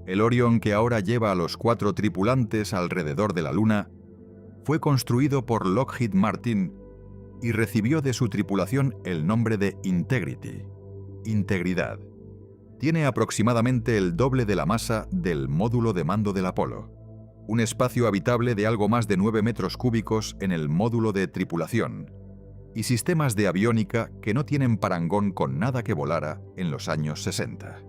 El Orion, que ahora lleva a los 4 tripulantes alrededor de la Luna, fue construido por Lockheed Martin y recibió de su tripulación el nombre de Integrity, integridad. Tiene aproximadamente el doble de la masa del módulo de mando del Apolo, un espacio habitable de algo más de 9 metros cúbicos en el módulo de tripulación, y sistemas de aviónica que no tienen parangón con nada que volara en los años 60.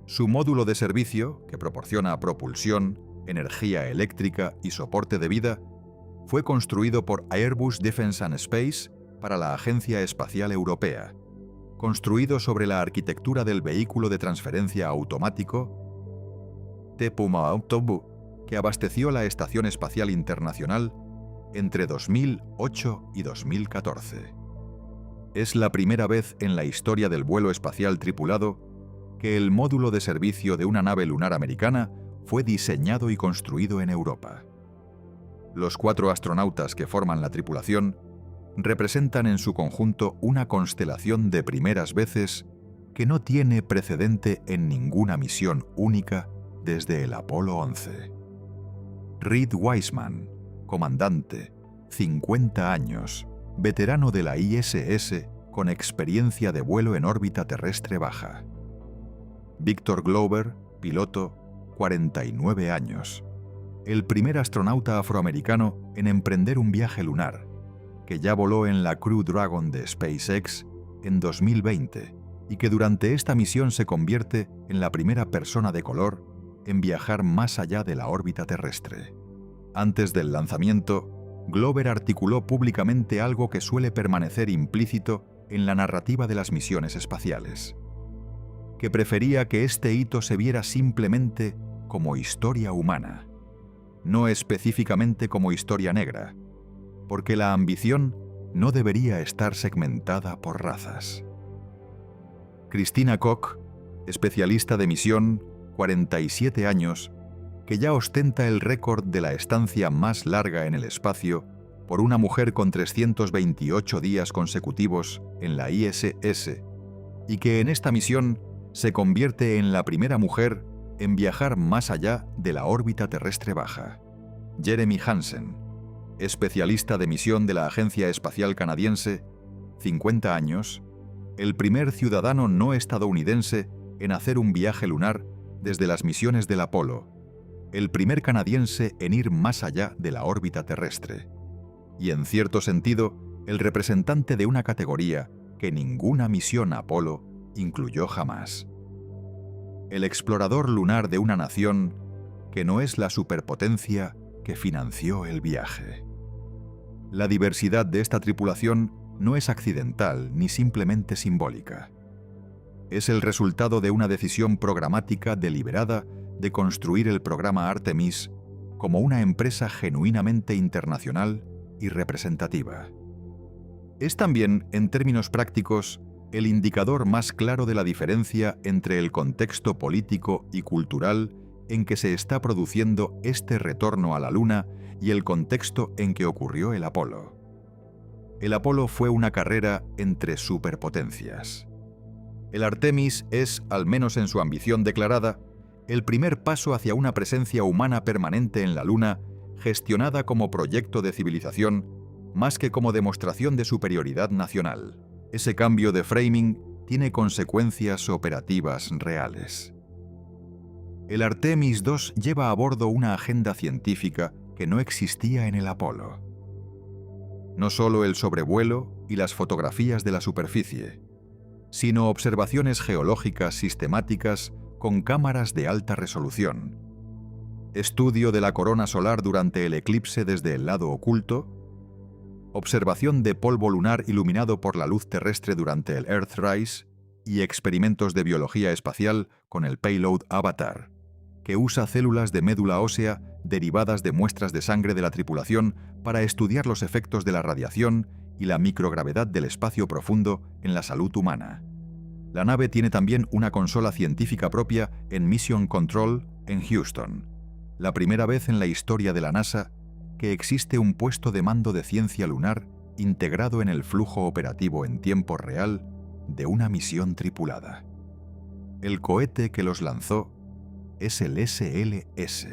Su módulo de servicio, que proporciona propulsión, energía eléctrica y soporte de vida, fue construido por Airbus Defence and Space para la Agencia Espacial Europea, construido sobre la arquitectura del vehículo de transferencia automático TPUMA-Autobu, que abasteció la Estación Espacial Internacional entre 2008 y 2014. Es la primera vez en la historia del vuelo espacial tripulado que el módulo de servicio de una nave lunar americana fue diseñado y construido en Europa. Los 4 astronautas que forman la tripulación representan en su conjunto una constelación de primeras veces que no tiene precedente en ninguna misión única desde el Apolo 11. Reed Wiseman, comandante, 50 años, veterano de la ISS con experiencia de vuelo en órbita terrestre baja. Victor Glover, piloto, 49 años, el primer astronauta afroamericano en emprender un viaje lunar, que ya voló en la Crew Dragon de SpaceX en 2020 y que durante esta misión se convierte en la primera persona de color en viajar más allá de la órbita terrestre. Antes del lanzamiento, Glover articuló públicamente algo que suele permanecer implícito en la narrativa de las misiones espaciales: que prefería que este hito se viera simplemente como historia humana, no específicamente como historia negra, porque la ambición no debería estar segmentada por razas. Christina Koch, especialista de misión, 47 años, que ya ostenta el récord de la estancia más larga en el espacio por una mujer con 328 días consecutivos en la ISS, y que en esta misión se convierte en la primera mujer en viajar más allá de la órbita terrestre baja. Jeremy Hansen, especialista de misión de la Agencia Espacial Canadiense, 50 años, el primer ciudadano no estadounidense en hacer un viaje lunar desde las misiones del Apolo, el primer canadiense en ir más allá de la órbita terrestre, y en cierto sentido, el representante de una categoría que ninguna misión Apolo incluyó jamás. El explorador lunar de una nación que no es la superpotencia que financió el viaje. La diversidad de esta tripulación no es accidental ni simplemente simbólica. Es el resultado de una decisión programática deliberada de construir el programa Artemis como una empresa genuinamente internacional y representativa. Es también, en términos prácticos, el indicador más claro de la diferencia entre el contexto político y cultural en que se está produciendo este retorno a la Luna y el contexto en que ocurrió el Apolo. El Apolo fue una carrera entre superpotencias. El Artemis es, al menos en su ambición declarada, el primer paso hacia una presencia humana permanente en la Luna, gestionada como proyecto de civilización, más que como demostración de superioridad nacional. Ese cambio de framing tiene consecuencias operativas reales. El Artemis II lleva a bordo una agenda científica que no existía en el Apolo. No solo el sobrevuelo y las fotografías de la superficie, sino observaciones geológicas sistemáticas con cámaras de alta resolución, estudio de la corona solar durante el eclipse desde el lado oculto, observación de polvo lunar iluminado por la luz terrestre durante el Earthrise y experimentos de biología espacial con el payload Avatar, que usa células de médula ósea derivadas de muestras de sangre de la tripulación para estudiar los efectos de la radiación y la microgravedad del espacio profundo en la salud humana. La nave tiene también una consola científica propia en Mission Control en Houston, la primera vez en la historia de la NASA que existe un puesto de mando de ciencia lunar integrado en el flujo operativo en tiempo real de una misión tripulada. El cohete que los lanzó es el SLS,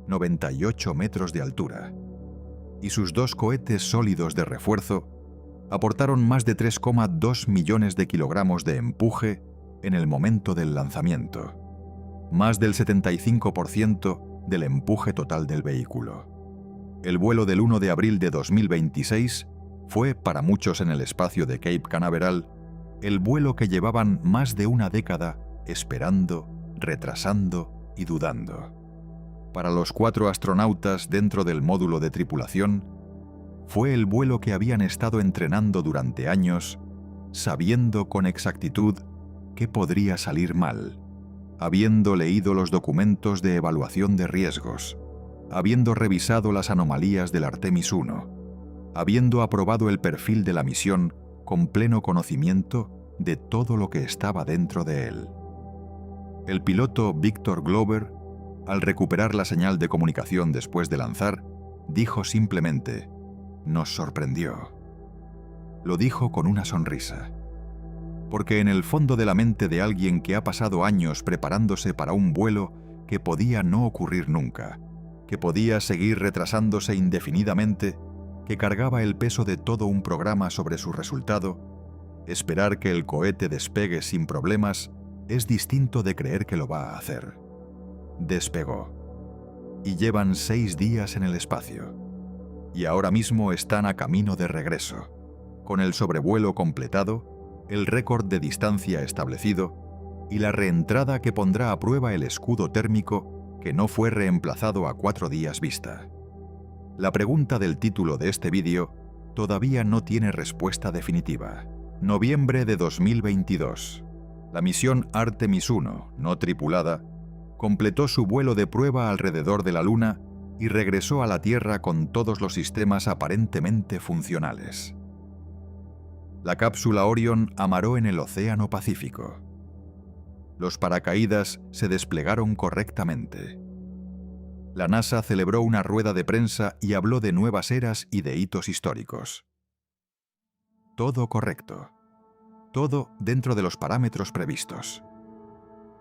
98 metros de altura, y sus 2 cohetes sólidos de refuerzo aportaron más de 3,2 millones de kilogramos de empuje en el momento del lanzamiento, más del 75% del empuje total del vehículo. El vuelo del 1 de abril de 2026 fue, para muchos en el espacio de Cape Canaveral, el vuelo que llevaban más de una década esperando, retrasando y dudando. Para los 4 astronautas dentro del módulo de tripulación, fue el vuelo que habían estado entrenando durante años, sabiendo con exactitud qué podría salir mal, habiendo leído los documentos de evaluación de riesgos, habiendo revisado las anomalías del Artemis 1, habiendo aprobado el perfil de la misión con pleno conocimiento de todo lo que estaba dentro de él. El piloto Victor Glover, al recuperar la señal de comunicación después de lanzar, dijo simplemente: «Nos sorprendió». Lo dijo con una sonrisa. Porque en el fondo de la mente de alguien que ha pasado años preparándose para un vuelo que podía no ocurrir nunca, que podía seguir retrasándose indefinidamente, que cargaba el peso de todo un programa sobre su resultado, esperar que el cohete despegue sin problemas es distinto de creer que lo va a hacer. Despegó. Y llevan 6 días en el espacio. Y ahora mismo están a camino de regreso, con el sobrevuelo completado, el récord de distancia establecido y la reentrada que pondrá a prueba el escudo térmico que no fue reemplazado a 4 días vista. La pregunta del título de este vídeo todavía no tiene respuesta definitiva. Noviembre de 2022. La misión Artemis 1, no tripulada, completó su vuelo de prueba alrededor de la Luna y regresó a la Tierra con todos los sistemas aparentemente funcionales. La cápsula Orion amarró en el Océano Pacífico. Los paracaídas se desplegaron correctamente. La NASA celebró una rueda de prensa y habló de nuevas eras y de hitos históricos. Todo correcto. Todo dentro de los parámetros previstos.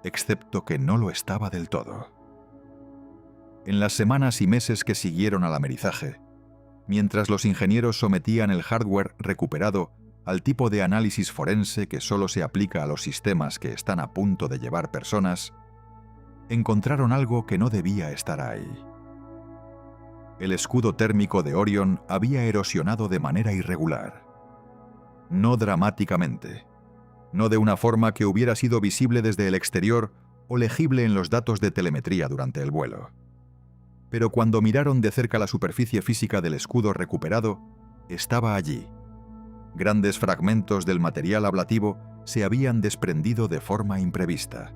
Excepto que no lo estaba del todo. En las semanas y meses que siguieron al amerizaje, mientras los ingenieros sometían el hardware recuperado al tipo de análisis forense que solo se aplica a los sistemas que están a punto de llevar personas, encontraron algo que no debía estar ahí. El escudo térmico de Orion había erosionado de manera irregular. No dramáticamente, no de una forma que hubiera sido visible desde el exterior o legible en los datos de telemetría durante el vuelo. Pero cuando miraron de cerca la superficie física del escudo recuperado, estaba allí. Grandes fragmentos del material ablativo se habían desprendido de forma imprevista.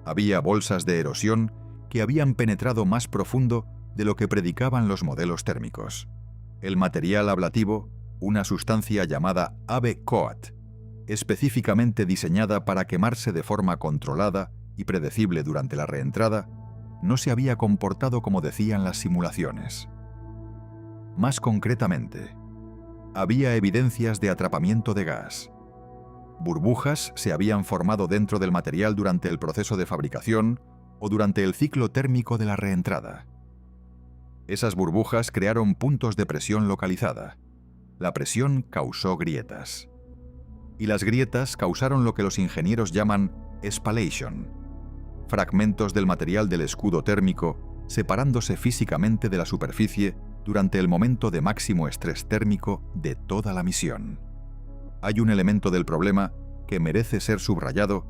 Había bolsas de erosión que habían penetrado más profundo de lo que predicaban los modelos térmicos. El material ablativo, una sustancia llamada ABCOAT, específicamente diseñada para quemarse de forma controlada y predecible durante la reentrada, no se había comportado como decían las simulaciones. Más concretamente, había evidencias de atrapamiento de gas. Burbujas se habían formado dentro del material durante el proceso de fabricación o durante el ciclo térmico de la reentrada. Esas burbujas crearon puntos de presión localizada. La presión causó grietas. Y las grietas causaron lo que los ingenieros llaman spallation, fragmentos del material del escudo térmico separándose físicamente de la superficie durante el momento de máximo estrés térmico de toda la misión. Hay un elemento del problema que merece ser subrayado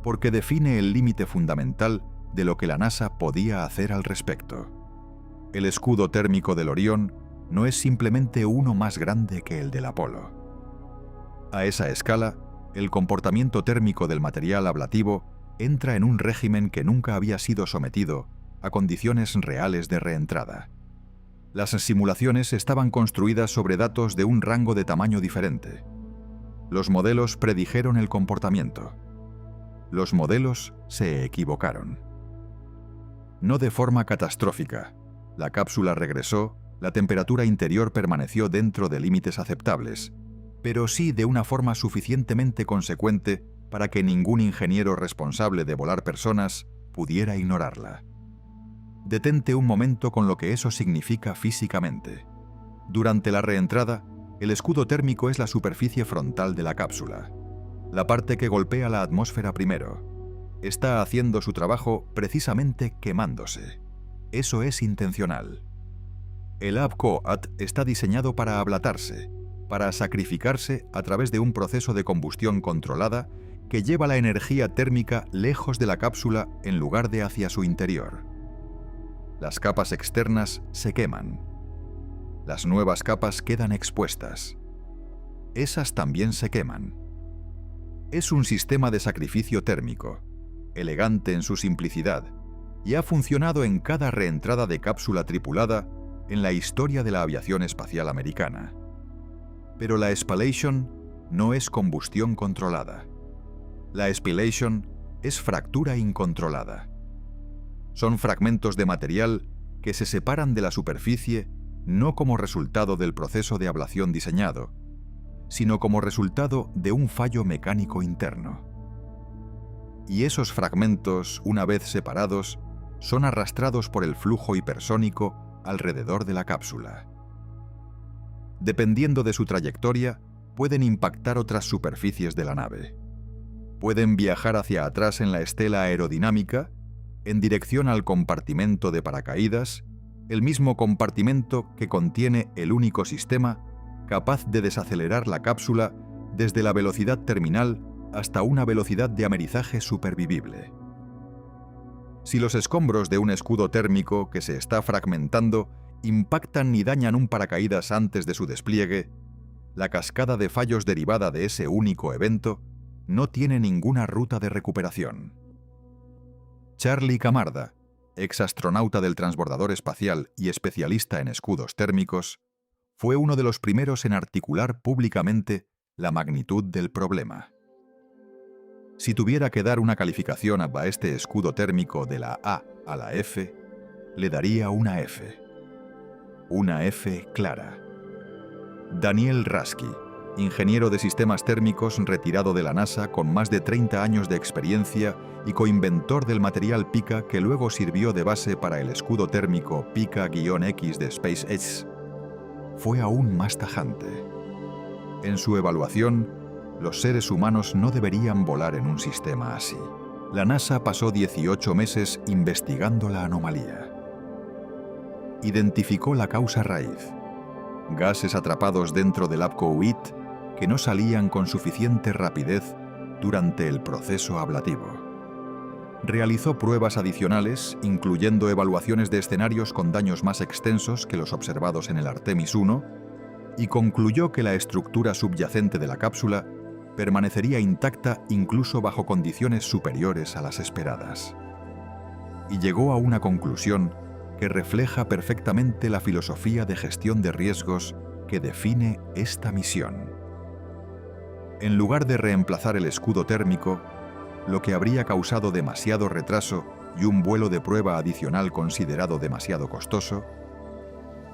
porque define el límite fundamental de lo que la NASA podía hacer al respecto. El escudo térmico del Orión no es simplemente uno más grande que el del Apolo. A esa escala, el comportamiento térmico del material ablativo entra en un régimen que nunca había sido sometido a condiciones reales de reentrada. Las simulaciones estaban construidas sobre datos de un rango de tamaño diferente. Los modelos predijeron el comportamiento. Los modelos se equivocaron. No de forma catastrófica. La cápsula regresó, la temperatura interior permaneció dentro de límites aceptables, pero sí de una forma suficientemente consecuente para que ningún ingeniero responsable de volar personas pudiera ignorarla. Detente un momento con lo que eso significa físicamente. Durante la reentrada, el escudo térmico es la superficie frontal de la cápsula, la parte que golpea la atmósfera primero. Está haciendo su trabajo precisamente quemándose. Eso es intencional. El AVCOAT está diseñado para ablatarse, para sacrificarse a través de un proceso de combustión controlada que lleva la energía térmica lejos de la cápsula en lugar de hacia su interior. Las capas externas se queman. Las nuevas capas quedan expuestas. Esas también se queman. Es un sistema de sacrificio térmico, elegante en su simplicidad, y ha funcionado en cada reentrada de cápsula tripulada en la historia de la aviación espacial americana. Pero la spallation no es combustión controlada. La spillation es fractura incontrolada. Son fragmentos de material que se separan de la superficie no como resultado del proceso de ablación diseñado, sino como resultado de un fallo mecánico interno. Y esos fragmentos, una vez separados, son arrastrados por el flujo hipersónico alrededor de la cápsula. Dependiendo de su trayectoria, pueden impactar otras superficies de la nave. Pueden viajar hacia atrás en la estela aerodinámica, en dirección al compartimento de paracaídas, el mismo compartimento que contiene el único sistema capaz de desacelerar la cápsula desde la velocidad terminal hasta una velocidad de amerizaje supervivible. Si los escombros de un escudo térmico que se está fragmentando impactan y dañan un paracaídas antes de su despliegue, la cascada de fallos derivada de ese único evento no tiene ninguna ruta de recuperación. Charlie Camarda, ex astronauta del transbordador espacial y especialista en escudos térmicos, fue uno de los primeros en articular públicamente la magnitud del problema. Si tuviera que dar una calificación a este escudo térmico de la A a la F, le daría una F. Una F clara. Daniel Rasky, ingeniero de sistemas térmicos retirado de la NASA con más de 30 años de experiencia y coinventor del material Pika que luego sirvió de base para el escudo térmico Pika-X de SpaceX, fue aún más tajante. En su evaluación, los seres humanos no deberían volar en un sistema así. La NASA pasó 18 meses investigando la anomalía. Identificó la causa raíz: gases atrapados dentro del AVCOAT que no salían con suficiente rapidez durante el proceso ablativo. Realizó pruebas adicionales, incluyendo evaluaciones de escenarios con daños más extensos que los observados en el Artemis 1, y concluyó que la estructura subyacente de la cápsula permanecería intacta incluso bajo condiciones superiores a las esperadas. Y llegó a una conclusión que refleja perfectamente la filosofía de gestión de riesgos que define esta misión. En lugar de reemplazar el escudo térmico, lo que habría causado demasiado retraso y un vuelo de prueba adicional considerado demasiado costoso,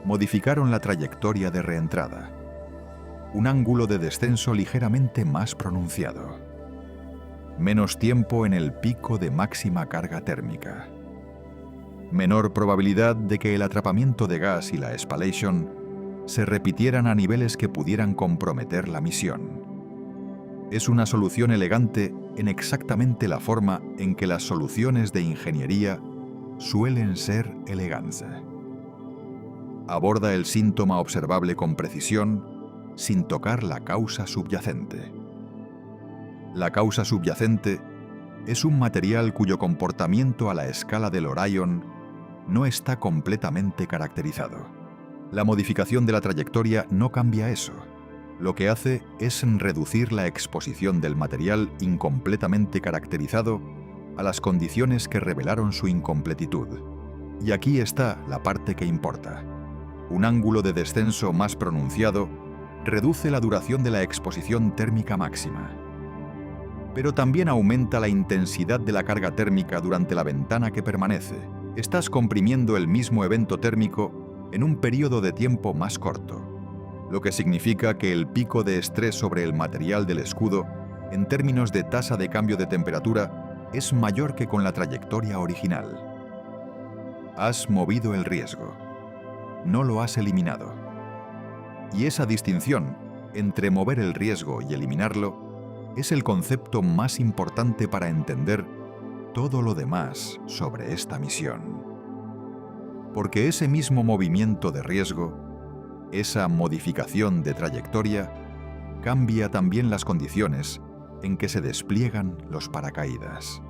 modificaron la trayectoria de reentrada. Un ángulo de descenso ligeramente más pronunciado. Menos tiempo en el pico de máxima carga térmica. Menor probabilidad de que el atrapamiento de gas y la spallation se repitieran a niveles que pudieran comprometer la misión. Es una solución elegante en exactamente la forma en que las soluciones de ingeniería suelen ser elegantes. Aborda el síntoma observable con precisión, sin tocar la causa subyacente. La causa subyacente es un material cuyo comportamiento a la escala del Orion no está completamente caracterizado. La modificación de la trayectoria no cambia eso. Lo que hace es reducir la exposición del material incompletamente caracterizado a las condiciones que revelaron su incompletitud. Y aquí está la parte que importa. Un ángulo de descenso más pronunciado reduce la duración de la exposición térmica máxima. Pero también aumenta la intensidad de la carga térmica durante la ventana que permanece. Estás comprimiendo el mismo evento térmico en un periodo de tiempo más corto, lo que significa que el pico de estrés sobre el material del escudo, en términos de tasa de cambio de temperatura, es mayor que con la trayectoria original. Has movido el riesgo, no lo has eliminado. Y esa distinción entre mover el riesgo y eliminarlo es el concepto más importante para entender todo lo demás sobre esta misión. Porque ese mismo movimiento de riesgo, esa modificación de trayectoria, cambia también las condiciones en que se despliegan los paracaídas.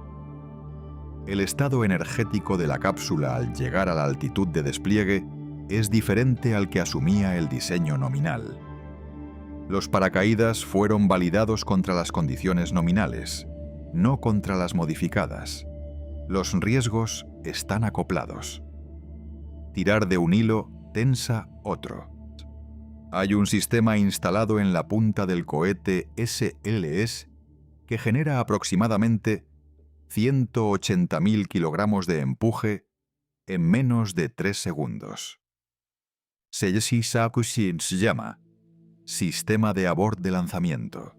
El estado energético de la cápsula al llegar a la altitud de despliegue es diferente al que asumía el diseño nominal. Los paracaídas fueron validados contra las condiciones nominales, no contra las modificadas. Los riesgos están acoplados. Tirar de un hilo tensa otro. Hay un sistema instalado en la punta del cohete SLS que genera aproximadamente 180.000 kilogramos de empuje en menos de 3 segundos. Se llama Sistema de Abort de Lanzamiento.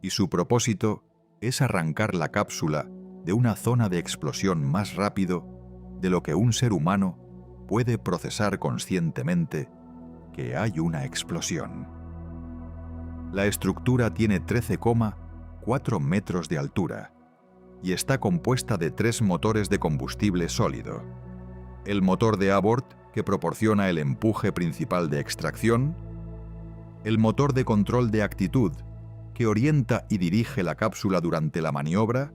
Y su propósito es arrancar la cápsula de una zona de explosión más rápido de lo que un ser humano puede procesar conscientemente que hay una explosión. La estructura tiene 13,4 metros de altura y está compuesta de 3 motores de combustible sólido. El motor de abort, que proporciona el empuje principal de extracción, el motor de control de actitud, que orienta y dirige la cápsula durante la maniobra,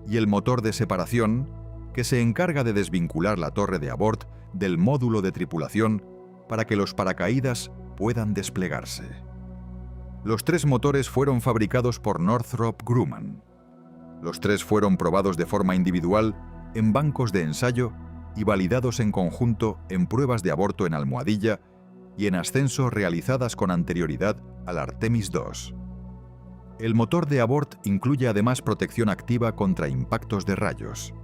y el motor de separación, que se encarga de desvincular la torre de abort del módulo de tripulación para que los paracaídas puedan desplegarse. Los 3 motores fueron fabricados por Northrop Grumman. Los 3 fueron probados de forma individual en bancos de ensayo y validados en conjunto en pruebas de aborto en almohadilla y en ascenso realizadas con anterioridad al Artemis II. El motor de abort incluye además protección activa contra impactos de rayos,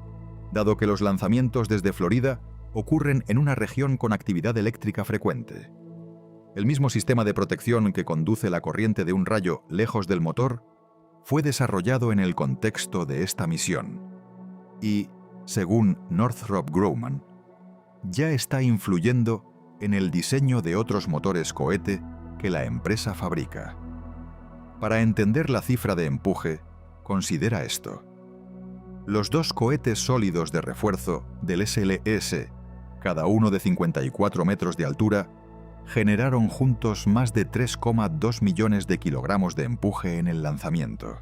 dado que los lanzamientos desde Florida ocurren en una región con actividad eléctrica frecuente. El mismo sistema de protección que conduce la corriente de un rayo lejos del motor fue desarrollado en el contexto de esta misión y, según Northrop Grumman, ya está influyendo en el diseño de otros motores cohete que la empresa fabrica. Para entender la cifra de empuje, considera esto. Los 2 cohetes sólidos de refuerzo del SLS, cada uno de 54 metros de altura, generaron juntos más de 3,2 millones de kilogramos de empuje en el lanzamiento.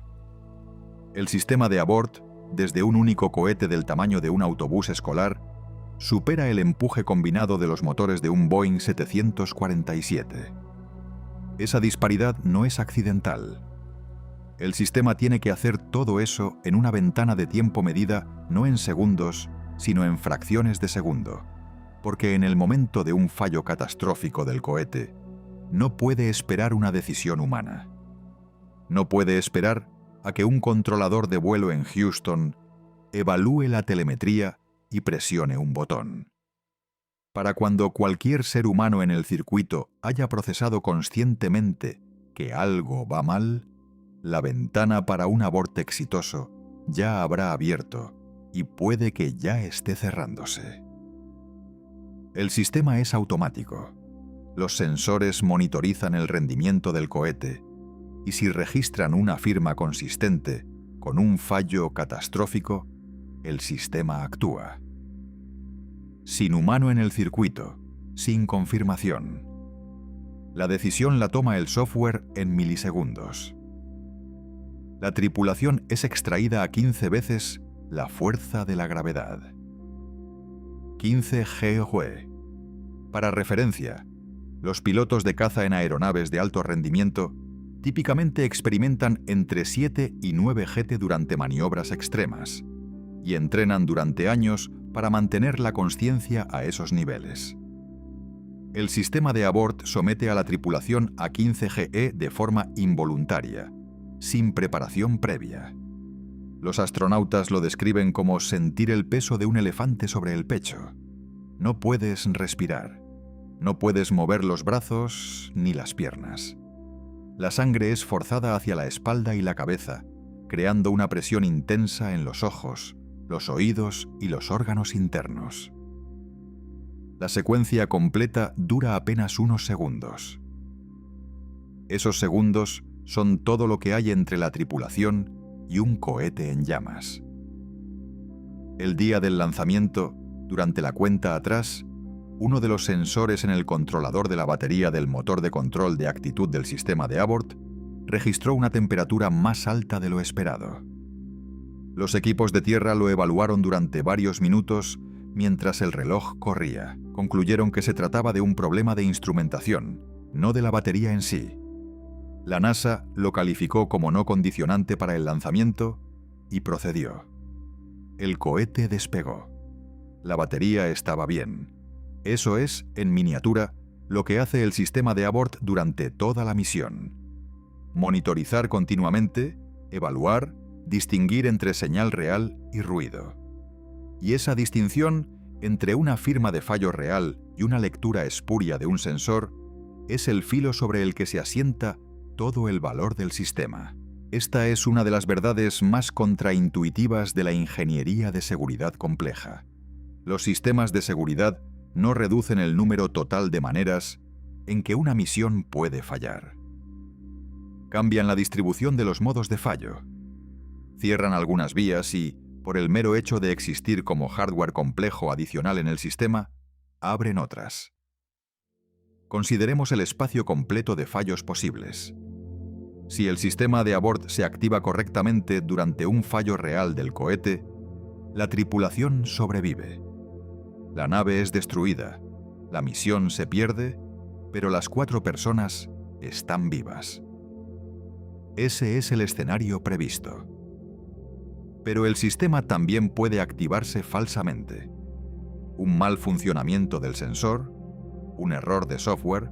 El sistema de abort, desde un único cohete del tamaño de un autobús escolar, supera el empuje combinado de los motores de un Boeing 747. Esa disparidad no es accidental. El sistema tiene que hacer todo eso en una ventana de tiempo medida no en segundos, sino en fracciones de segundo, porque en el momento de un fallo catastrófico del cohete, no puede esperar una decisión humana. No puede esperar a que un controlador de vuelo en Houston evalúe la telemetría y presione un botón. Para cuando cualquier ser humano en el circuito haya procesado conscientemente que algo va mal, la ventana para un aborto exitoso ya habrá abierto y puede que ya esté cerrándose. El sistema es automático. Los sensores monitorizan el rendimiento del cohete y si registran una firma consistente con un fallo catastrófico, el sistema actúa. Sin humano en el circuito, sin confirmación. La decisión la toma el software en milisegundos. La tripulación es extraída a 15 veces la fuerza de la gravedad. 15 GeV. Para referencia, los pilotos de caza en aeronaves de alto rendimiento típicamente experimentan entre 7 y 9 GT durante maniobras extremas y entrenan durante años para mantener la consciencia a esos niveles. El sistema de abort somete a la tripulación a 15 GE de forma involuntaria, sin preparación previa. Los astronautas lo describen como sentir el peso de un elefante sobre el pecho. No puedes respirar. No puedes mover los brazos ni las piernas. La sangre es forzada hacia la espalda y la cabeza, creando una presión intensa en los ojos, los oídos y los órganos internos. La secuencia completa dura apenas unos segundos. Esos segundos son todo lo que hay entre la tripulación y un cohete en llamas. El día del lanzamiento, durante la cuenta atrás, uno de los sensores en el controlador de la batería del motor de control de actitud del sistema de abort registró una temperatura más alta de lo esperado. Los equipos de tierra lo evaluaron durante varios minutos mientras el reloj corría. Concluyeron que se trataba de un problema de instrumentación, no de la batería en sí. La NASA lo calificó como no condicionante para el lanzamiento y procedió. El cohete despegó. La batería estaba bien. Eso es, en miniatura, lo que hace el sistema de abort durante toda la misión. Monitorizar continuamente, evaluar, distinguir entre señal real y ruido. Y esa distinción entre una firma de fallo real y una lectura espuria de un sensor es el filo sobre el que se asienta todo el valor del sistema. Esta es una de las verdades más contraintuitivas de la ingeniería de seguridad compleja. Los sistemas de seguridad no reducen el número total de maneras en que una misión puede fallar. Cambian la distribución de los modos de fallo. Cierran algunas vías y, por el mero hecho de existir como hardware complejo adicional en el sistema, abren otras. Consideremos el espacio completo de fallos posibles. Si el sistema de abort se activa correctamente durante un fallo real del cohete, la tripulación sobrevive. La nave es destruida, la misión se pierde, pero las 4 personas están vivas. Ese es el escenario previsto. Pero el sistema también puede activarse falsamente. Un mal funcionamiento del sensor, un error de software,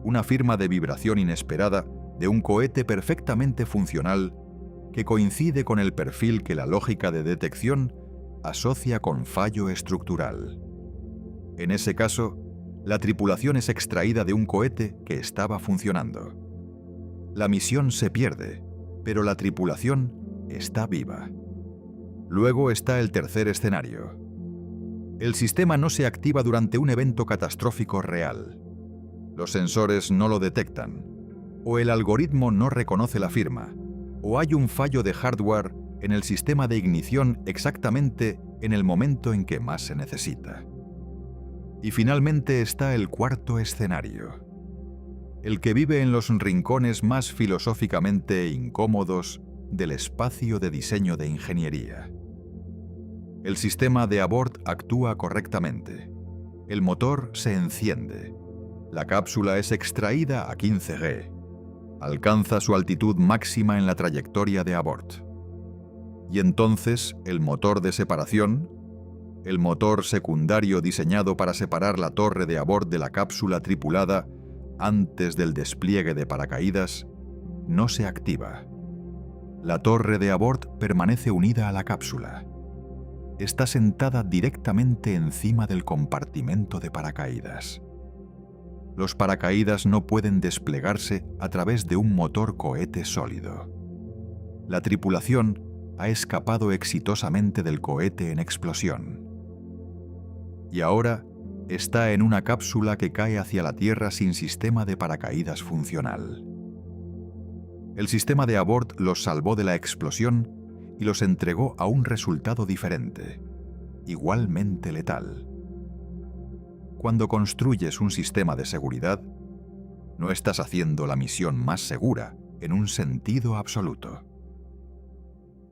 una firma de vibración inesperada de un cohete perfectamente funcional que coincide con el perfil que la lógica de detección asocia con fallo estructural. En ese caso, la tripulación es extraída de un cohete que estaba funcionando. La misión se pierde, pero la tripulación está viva. Luego está el tercer escenario. El sistema no se activa durante un evento catastrófico real. Los sensores no lo detectan, o el algoritmo no reconoce la firma, o hay un fallo de hardware en el sistema de ignición exactamente en el momento en que más se necesita. Y finalmente está el cuarto escenario, el que vive en los rincones más filosóficamente incómodos del espacio de diseño de ingeniería. El sistema de abort actúa correctamente. El motor se enciende. La cápsula es extraída a 15 G. Alcanza su altitud máxima en la trayectoria de abort. Y entonces el motor de separación, el motor secundario diseñado para separar la torre de abort de la cápsula tripulada antes del despliegue de paracaídas, no se activa. La torre de abort permanece unida a la cápsula. Está sentada directamente encima del compartimento de paracaídas. Los paracaídas no pueden desplegarse a través de un motor cohete sólido. La tripulación ha escapado exitosamente del cohete en explosión. Y ahora está en una cápsula que cae hacia la Tierra sin sistema de paracaídas funcional. El sistema de abort los salvó de la explosión y los entregó a un resultado diferente, igualmente letal. Cuando construyes un sistema de seguridad, no estás haciendo la misión más segura en un sentido absoluto.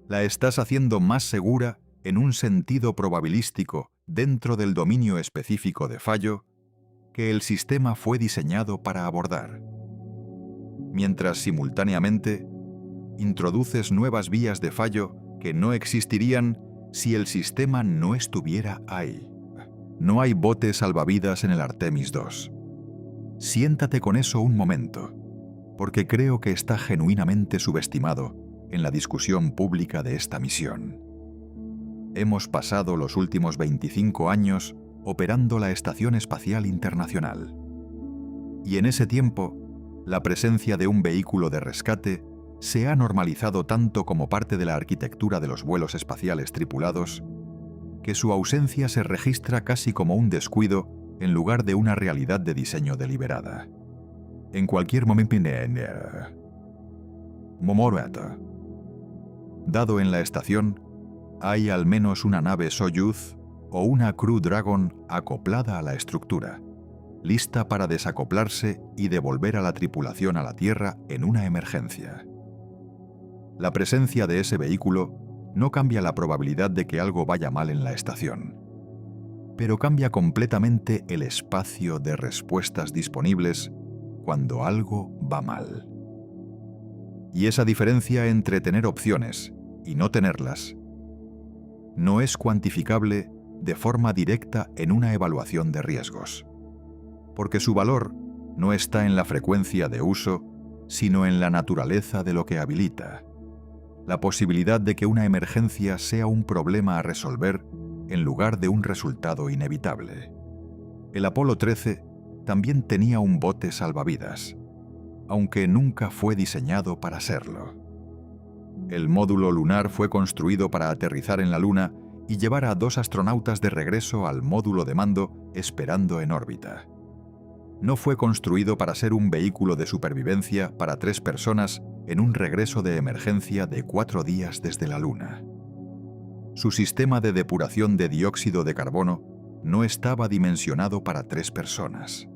La estás haciendo más segura en un sentido probabilístico dentro del dominio específico de fallo que el sistema fue diseñado para abordar. Mientras simultáneamente introduces nuevas vías de fallo que no existirían si el sistema no estuviera ahí. No hay bote salvavidas en el Artemis II. Siéntate con eso un momento, porque creo que está genuinamente subestimado en la discusión pública de esta misión. Hemos pasado los últimos 25 años operando la Estación Espacial Internacional. Y en ese tiempo, la presencia de un vehículo de rescate se ha normalizado tanto como parte de la arquitectura de los vuelos espaciales tripulados que su ausencia se registra casi como un descuido en lugar de una realidad de diseño deliberada. En cualquier momento dado en la estación, hay al menos una nave Soyuz o una Crew Dragon acoplada a la estructura, lista para desacoplarse y devolver a la tripulación a la Tierra en una emergencia. La presencia de ese vehículo no cambia la probabilidad de que algo vaya mal en la estación, pero cambia completamente el espacio de respuestas disponibles cuando algo va mal. Y esa diferencia entre tener opciones y no tenerlas no es cuantificable de forma directa en una evaluación de riesgos, porque su valor no está en la frecuencia de uso, sino en la naturaleza de lo que habilita, la posibilidad de que una emergencia sea un problema a resolver en lugar de un resultado inevitable. El Apolo 13 también tenía un bote salvavidas, aunque nunca fue diseñado para serlo. El módulo lunar fue construido para aterrizar en la Luna y llevar a 2 astronautas de regreso al módulo de mando esperando en órbita. No fue construido para ser un vehículo de supervivencia para 3 personas en un regreso de emergencia de 4 días desde la Luna. Su sistema de depuración de dióxido de carbono no estaba dimensionado para 3 personas.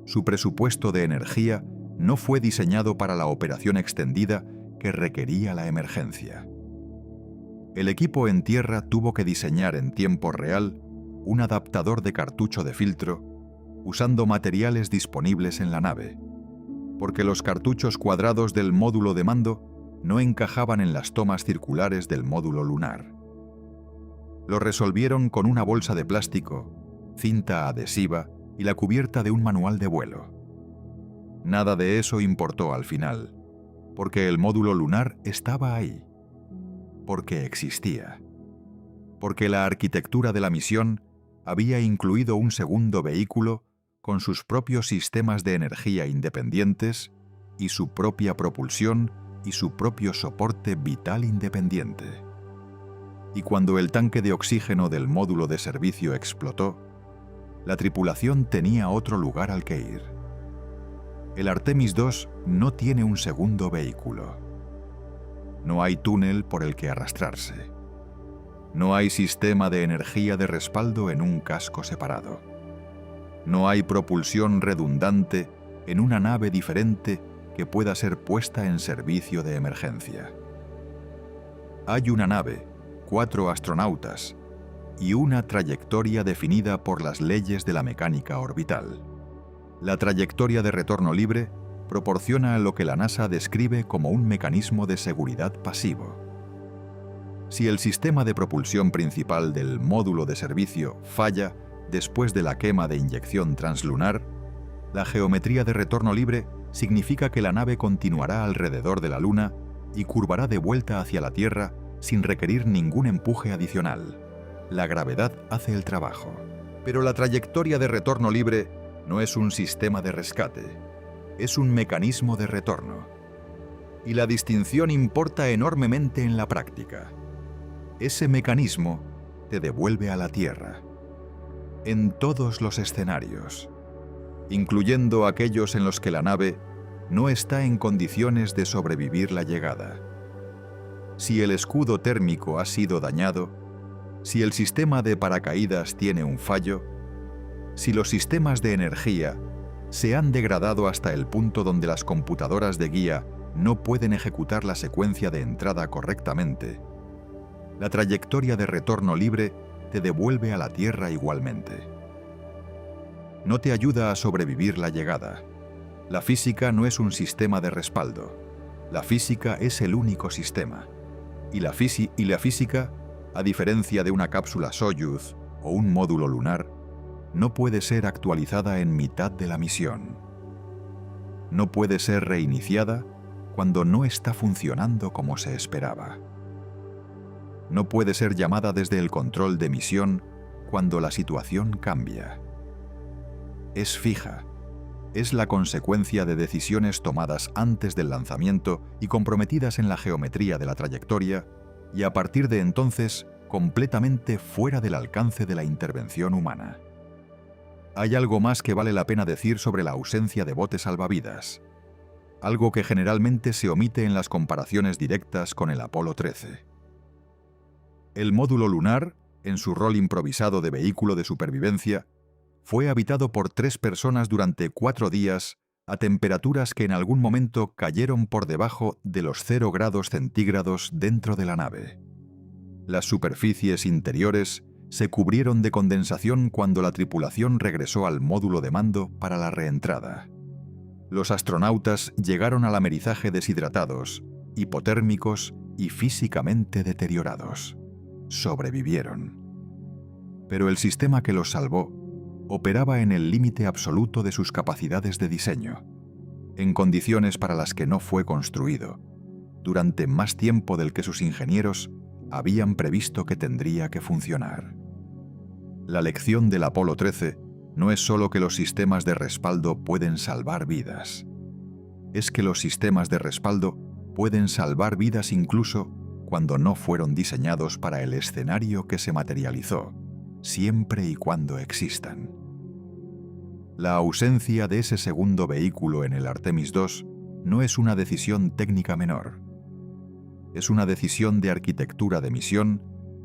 Su presupuesto de energía no fue diseñado para la operación extendida que requería la emergencia. El equipo en tierra tuvo que diseñar en tiempo real un adaptador de cartucho de filtro usando materiales disponibles en la nave, porque los cartuchos cuadrados del módulo de mando no encajaban en las tomas circulares del módulo lunar. Lo resolvieron con una bolsa de plástico, cinta adhesiva y la cubierta de un manual de vuelo. Nada de eso importó al final, porque el módulo lunar estaba ahí, porque existía, porque la arquitectura de la misión había incluido un segundo vehículo con sus propios sistemas de energía independientes y su propia propulsión y su propio soporte vital independiente. Y cuando el tanque de oxígeno del módulo de servicio explotó, la tripulación tenía otro lugar al que ir. El Artemis II no tiene un segundo vehículo. No hay túnel por el que arrastrarse. No hay sistema de energía de respaldo en un casco separado. No hay propulsión redundante en una nave diferente que pueda ser puesta en servicio de emergencia. Hay una nave, 4 astronautas y una trayectoria definida por las leyes de la mecánica orbital. La trayectoria de retorno libre proporciona lo que la NASA describe como un mecanismo de seguridad pasivo. Si el sistema de propulsión principal del módulo de servicio falla después de la quema de inyección translunar, la geometría de retorno libre significa que la nave continuará alrededor de la Luna y curvará de vuelta hacia la Tierra sin requerir ningún empuje adicional. La gravedad hace el trabajo. Pero la trayectoria de retorno libre no es un sistema de rescate, es un mecanismo de retorno. Y la distinción importa enormemente en la práctica. Ese mecanismo te devuelve a la Tierra, en todos los escenarios, incluyendo aquellos en los que la nave no está en condiciones de sobrevivir la llegada. Si el escudo térmico ha sido dañado, si el sistema de paracaídas tiene un fallo, si los sistemas de energía se han degradado hasta el punto donde las computadoras de guía no pueden ejecutar la secuencia de entrada correctamente, la trayectoria de retorno libre te devuelve a la Tierra igualmente. No te ayuda a sobrevivir la llegada. La física no es un sistema de respaldo. La física es el único sistema. Y la física, a diferencia de una cápsula Soyuz o un módulo lunar, no puede ser actualizada en mitad de la misión. No puede ser reiniciada cuando no está funcionando como se esperaba. No puede ser llamada desde el control de misión cuando la situación cambia. Es fija, Es la consecuencia de decisiones tomadas antes del lanzamiento y comprometidas en la geometría de la trayectoria, y a partir de entonces completamente fuera del alcance de la intervención humana. Hay algo más que vale la pena decir sobre la ausencia de botes salvavidas, algo que generalmente se omite en las comparaciones directas con el Apolo 13. El módulo lunar, en su rol improvisado de vehículo de supervivencia, fue habitado por 3 personas durante 4 días a temperaturas que en algún momento cayeron por debajo de los 0 grados centígrados dentro de la nave. Las superficies interiores se cubrieron de condensación cuando la tripulación regresó al módulo de mando para la reentrada. Los astronautas llegaron al amerizaje deshidratados, hipotérmicos y físicamente deteriorados. Sobrevivieron. Pero el sistema que los salvó operaba en el límite absoluto de sus capacidades de diseño, en condiciones para las que no fue construido, durante más tiempo del que sus ingenieros habían previsto que tendría que funcionar. La lección del Apolo 13 no es solo que los sistemas de respaldo pueden salvar vidas. Es que los sistemas de respaldo pueden salvar vidas incluso cuando no fueron diseñados para el escenario que se materializó, siempre y cuando existan. La ausencia de ese segundo vehículo en el Artemis II no es una decisión técnica menor. Es una decisión de arquitectura de misión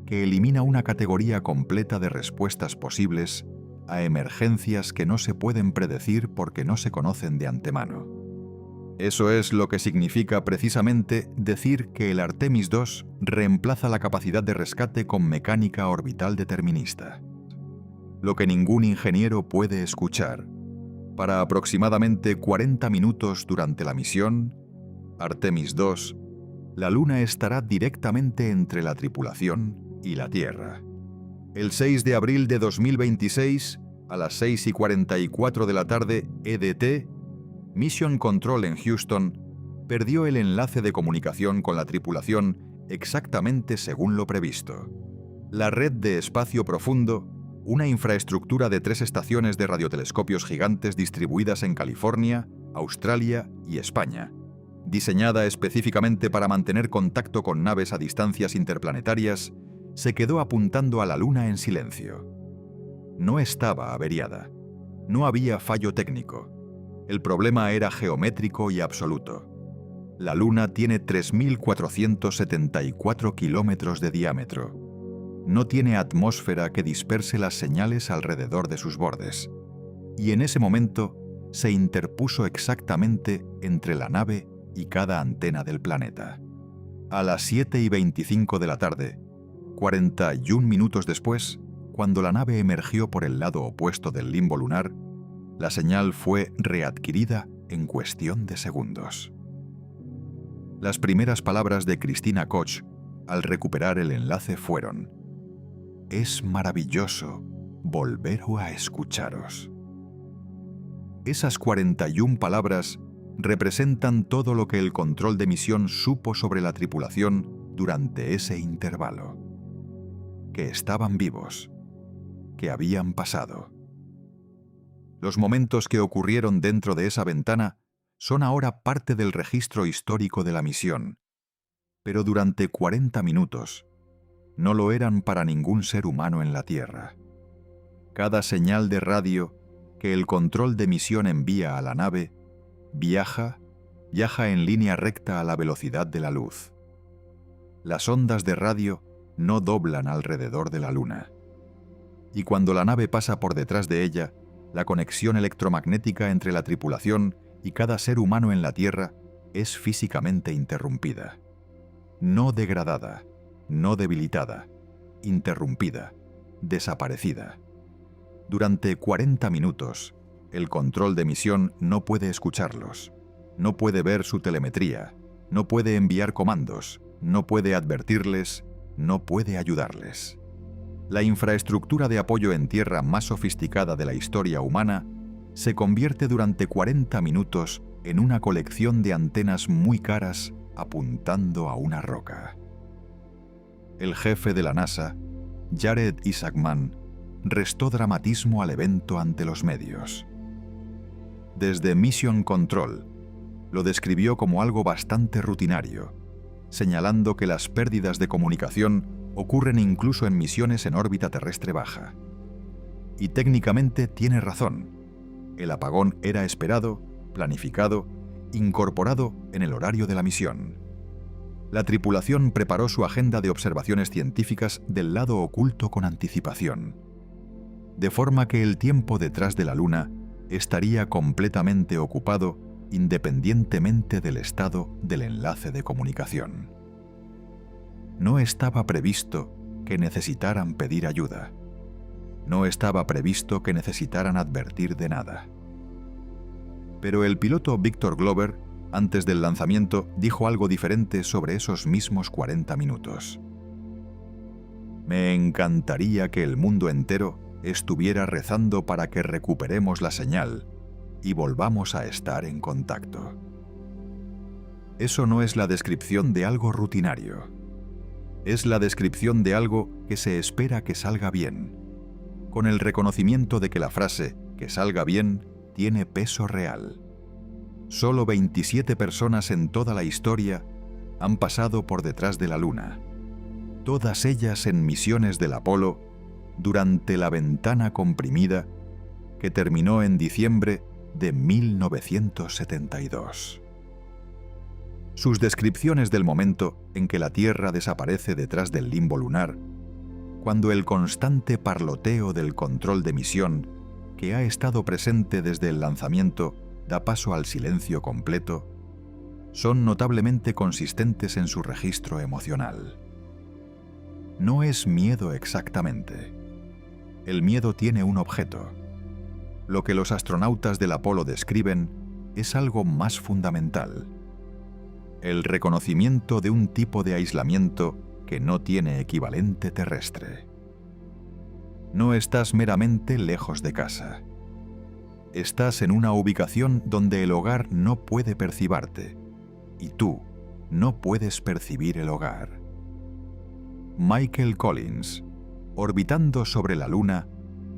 que elimina una categoría completa de respuestas posibles a emergencias que no se pueden predecir porque no se conocen de antemano. Eso es lo que significa precisamente decir que el Artemis II reemplaza la capacidad de rescate con mecánica orbital determinista. Lo que ningún ingeniero puede escuchar. Para aproximadamente 40 minutos durante la misión, Artemis II, la Luna estará directamente entre la tripulación y la Tierra. El 6 de abril de 2026, a las 6:44 de la tarde EDT, Mission Control en Houston perdió el enlace de comunicación con la tripulación exactamente según lo previsto. La red de espacio profundo, una infraestructura de 3 estaciones de radiotelescopios gigantes distribuidas en California, Australia y España, diseñada específicamente para mantener contacto con naves a distancias interplanetarias, se quedó apuntando a la Luna en silencio. No estaba averiada. No había fallo técnico. El problema era geométrico y absoluto. La Luna tiene 3.474 kilómetros de diámetro. No tiene atmósfera que disperse las señales alrededor de sus bordes. Y en ese momento se interpuso exactamente entre la nave y cada antena del planeta. A las 7:25 de la tarde, 41 minutos después, cuando la nave emergió por el lado opuesto del limbo lunar, la señal fue readquirida en cuestión de segundos. Las primeras palabras de Christina Koch al recuperar el enlace fueron: «Es maravilloso volver a escucharos». Esas 41 palabras representan todo lo que el control de misión supo sobre la tripulación durante ese intervalo. Que estaban vivos, que habían pasado. Los momentos que ocurrieron dentro de esa ventana son ahora parte del registro histórico de la misión, pero durante 40 minutos no lo eran para ningún ser humano en la Tierra. Cada señal de radio que el control de misión envía a la nave viaja en línea recta a la velocidad de la luz. Las ondas de radio no doblan alrededor de la Luna. Y cuando la nave pasa por detrás de ella, la conexión electromagnética entre la tripulación y cada ser humano en la Tierra es físicamente interrumpida. No degradada, no debilitada, interrumpida, desaparecida. Durante 40 minutos, el control de misión no puede escucharlos, no puede ver su telemetría, no puede enviar comandos, no puede advertirles, no puede ayudarles. La infraestructura de apoyo en tierra más sofisticada de la historia humana se convierte durante 40 minutos en una colección de antenas muy caras apuntando a una roca. El jefe de la NASA, Jared Isaacman, restó dramatismo al evento ante los medios. Desde Mission Control, lo describió como algo bastante rutinario, señalando que las pérdidas de comunicación ocurren incluso en misiones en órbita terrestre baja. Y técnicamente tiene razón. El apagón era esperado, planificado, incorporado en el horario de la misión. La tripulación preparó su agenda de observaciones científicas del lado oculto con anticipación, de forma que el tiempo detrás de la Luna estaría completamente ocupado independientemente del estado del enlace de comunicación. No estaba previsto que necesitaran pedir ayuda. No estaba previsto que necesitaran advertir de nada. Pero el piloto Victor Glover, antes del lanzamiento, dijo algo diferente sobre esos mismos 40 minutos. Me encantaría que el mundo entero estuviera rezando para que recuperemos la señal y volvamos a estar en contacto. Eso no es la descripción de algo rutinario. Es la descripción de algo que se espera que salga bien, con el reconocimiento de que la frase «que salga bien» tiene peso real. Solo 27 personas en toda la historia han pasado por detrás de la Luna, todas ellas en misiones del Apolo durante la ventana comprimida que terminó en diciembre de 1972. Sus descripciones del momento en que la Tierra desaparece detrás del limbo lunar, cuando el constante parloteo del control de misión que ha estado presente desde el lanzamiento da paso al silencio completo, son notablemente consistentes en su registro emocional. No es miedo exactamente. El miedo tiene un objeto. Lo que los astronautas del Apolo describen es algo más fundamental: el reconocimiento de un tipo de aislamiento que no tiene equivalente terrestre. No estás meramente lejos de casa. Estás en una ubicación donde el hogar no puede percibarte, y tú no puedes percibir el hogar. Michael Collins, orbitando sobre la Luna,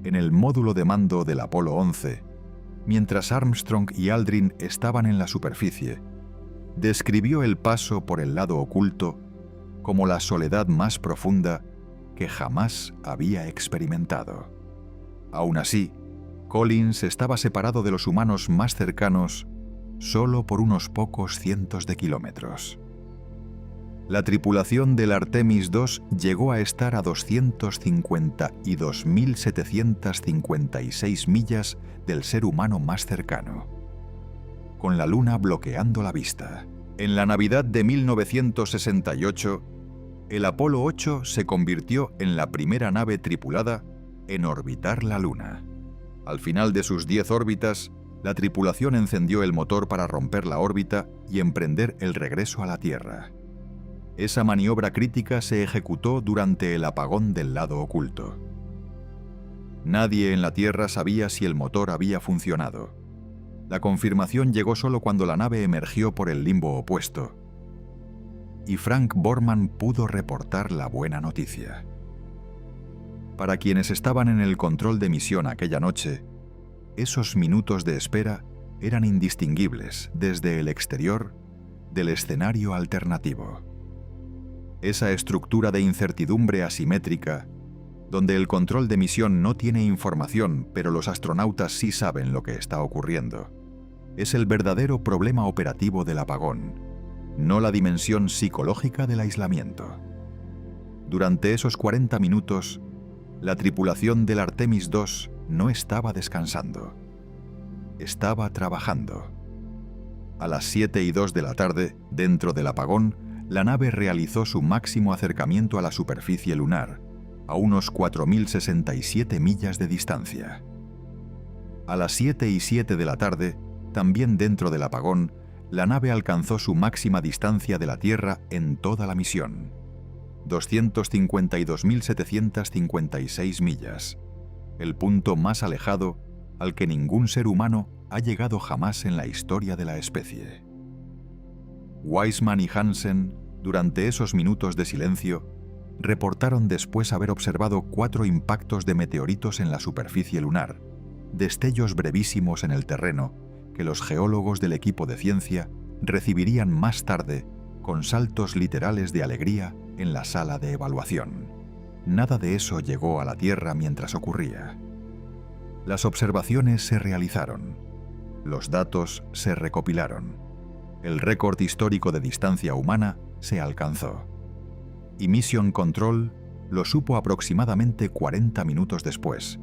en el módulo de mando del Apolo 11, mientras Armstrong y Aldrin estaban en la superficie, describió el paso por el lado oculto como la soledad más profunda que jamás había experimentado. Aún así, Collins estaba separado de los humanos más cercanos solo por unos pocos cientos de kilómetros. La tripulación del Artemis II llegó a estar a 252.756 millas del ser humano más cercano, con la Luna bloqueando la vista. En la Navidad de 1968, el Apolo 8 se convirtió en la primera nave tripulada en orbitar la Luna. Al final de sus 10 órbitas, la tripulación encendió el motor para romper la órbita y emprender el regreso a la Tierra. Esa maniobra crítica se ejecutó durante el apagón del lado oculto. Nadie en la Tierra sabía si el motor había funcionado. La confirmación llegó solo cuando la nave emergió por el limbo opuesto, y Frank Borman pudo reportar la buena noticia. Para quienes estaban en el control de misión aquella noche, esos minutos de espera eran indistinguibles desde el exterior del escenario alternativo. Esa estructura de incertidumbre asimétrica, donde el control de misión no tiene información, pero los astronautas sí saben lo que está ocurriendo, es el verdadero problema operativo del apagón, no la dimensión psicológica del aislamiento. Durante esos 40 minutos, la tripulación del Artemis II no estaba descansando. Estaba trabajando. A las 7:02 de la tarde, dentro del apagón, la nave realizó su máximo acercamiento a la superficie lunar, a unos 4.067 millas de distancia. A las 7:07 de la tarde, también dentro del apagón, la nave alcanzó su máxima distancia de la Tierra en toda la misión: 252.756 millas, el punto más alejado al que ningún ser humano ha llegado jamás en la historia de la especie. Weissman y Hansen, durante esos minutos de silencio, reportaron después haber observado 4 impactos de meteoritos en la superficie lunar, destellos brevísimos en el terreno que los geólogos del equipo de ciencia recibirían más tarde con saltos literales de alegría en la sala de evaluación. Nada de eso llegó a la Tierra mientras ocurría. Las observaciones se realizaron, los datos se recopilaron, el récord histórico de distancia humana se alcanzó. Y Mission Control lo supo aproximadamente 40 minutos después,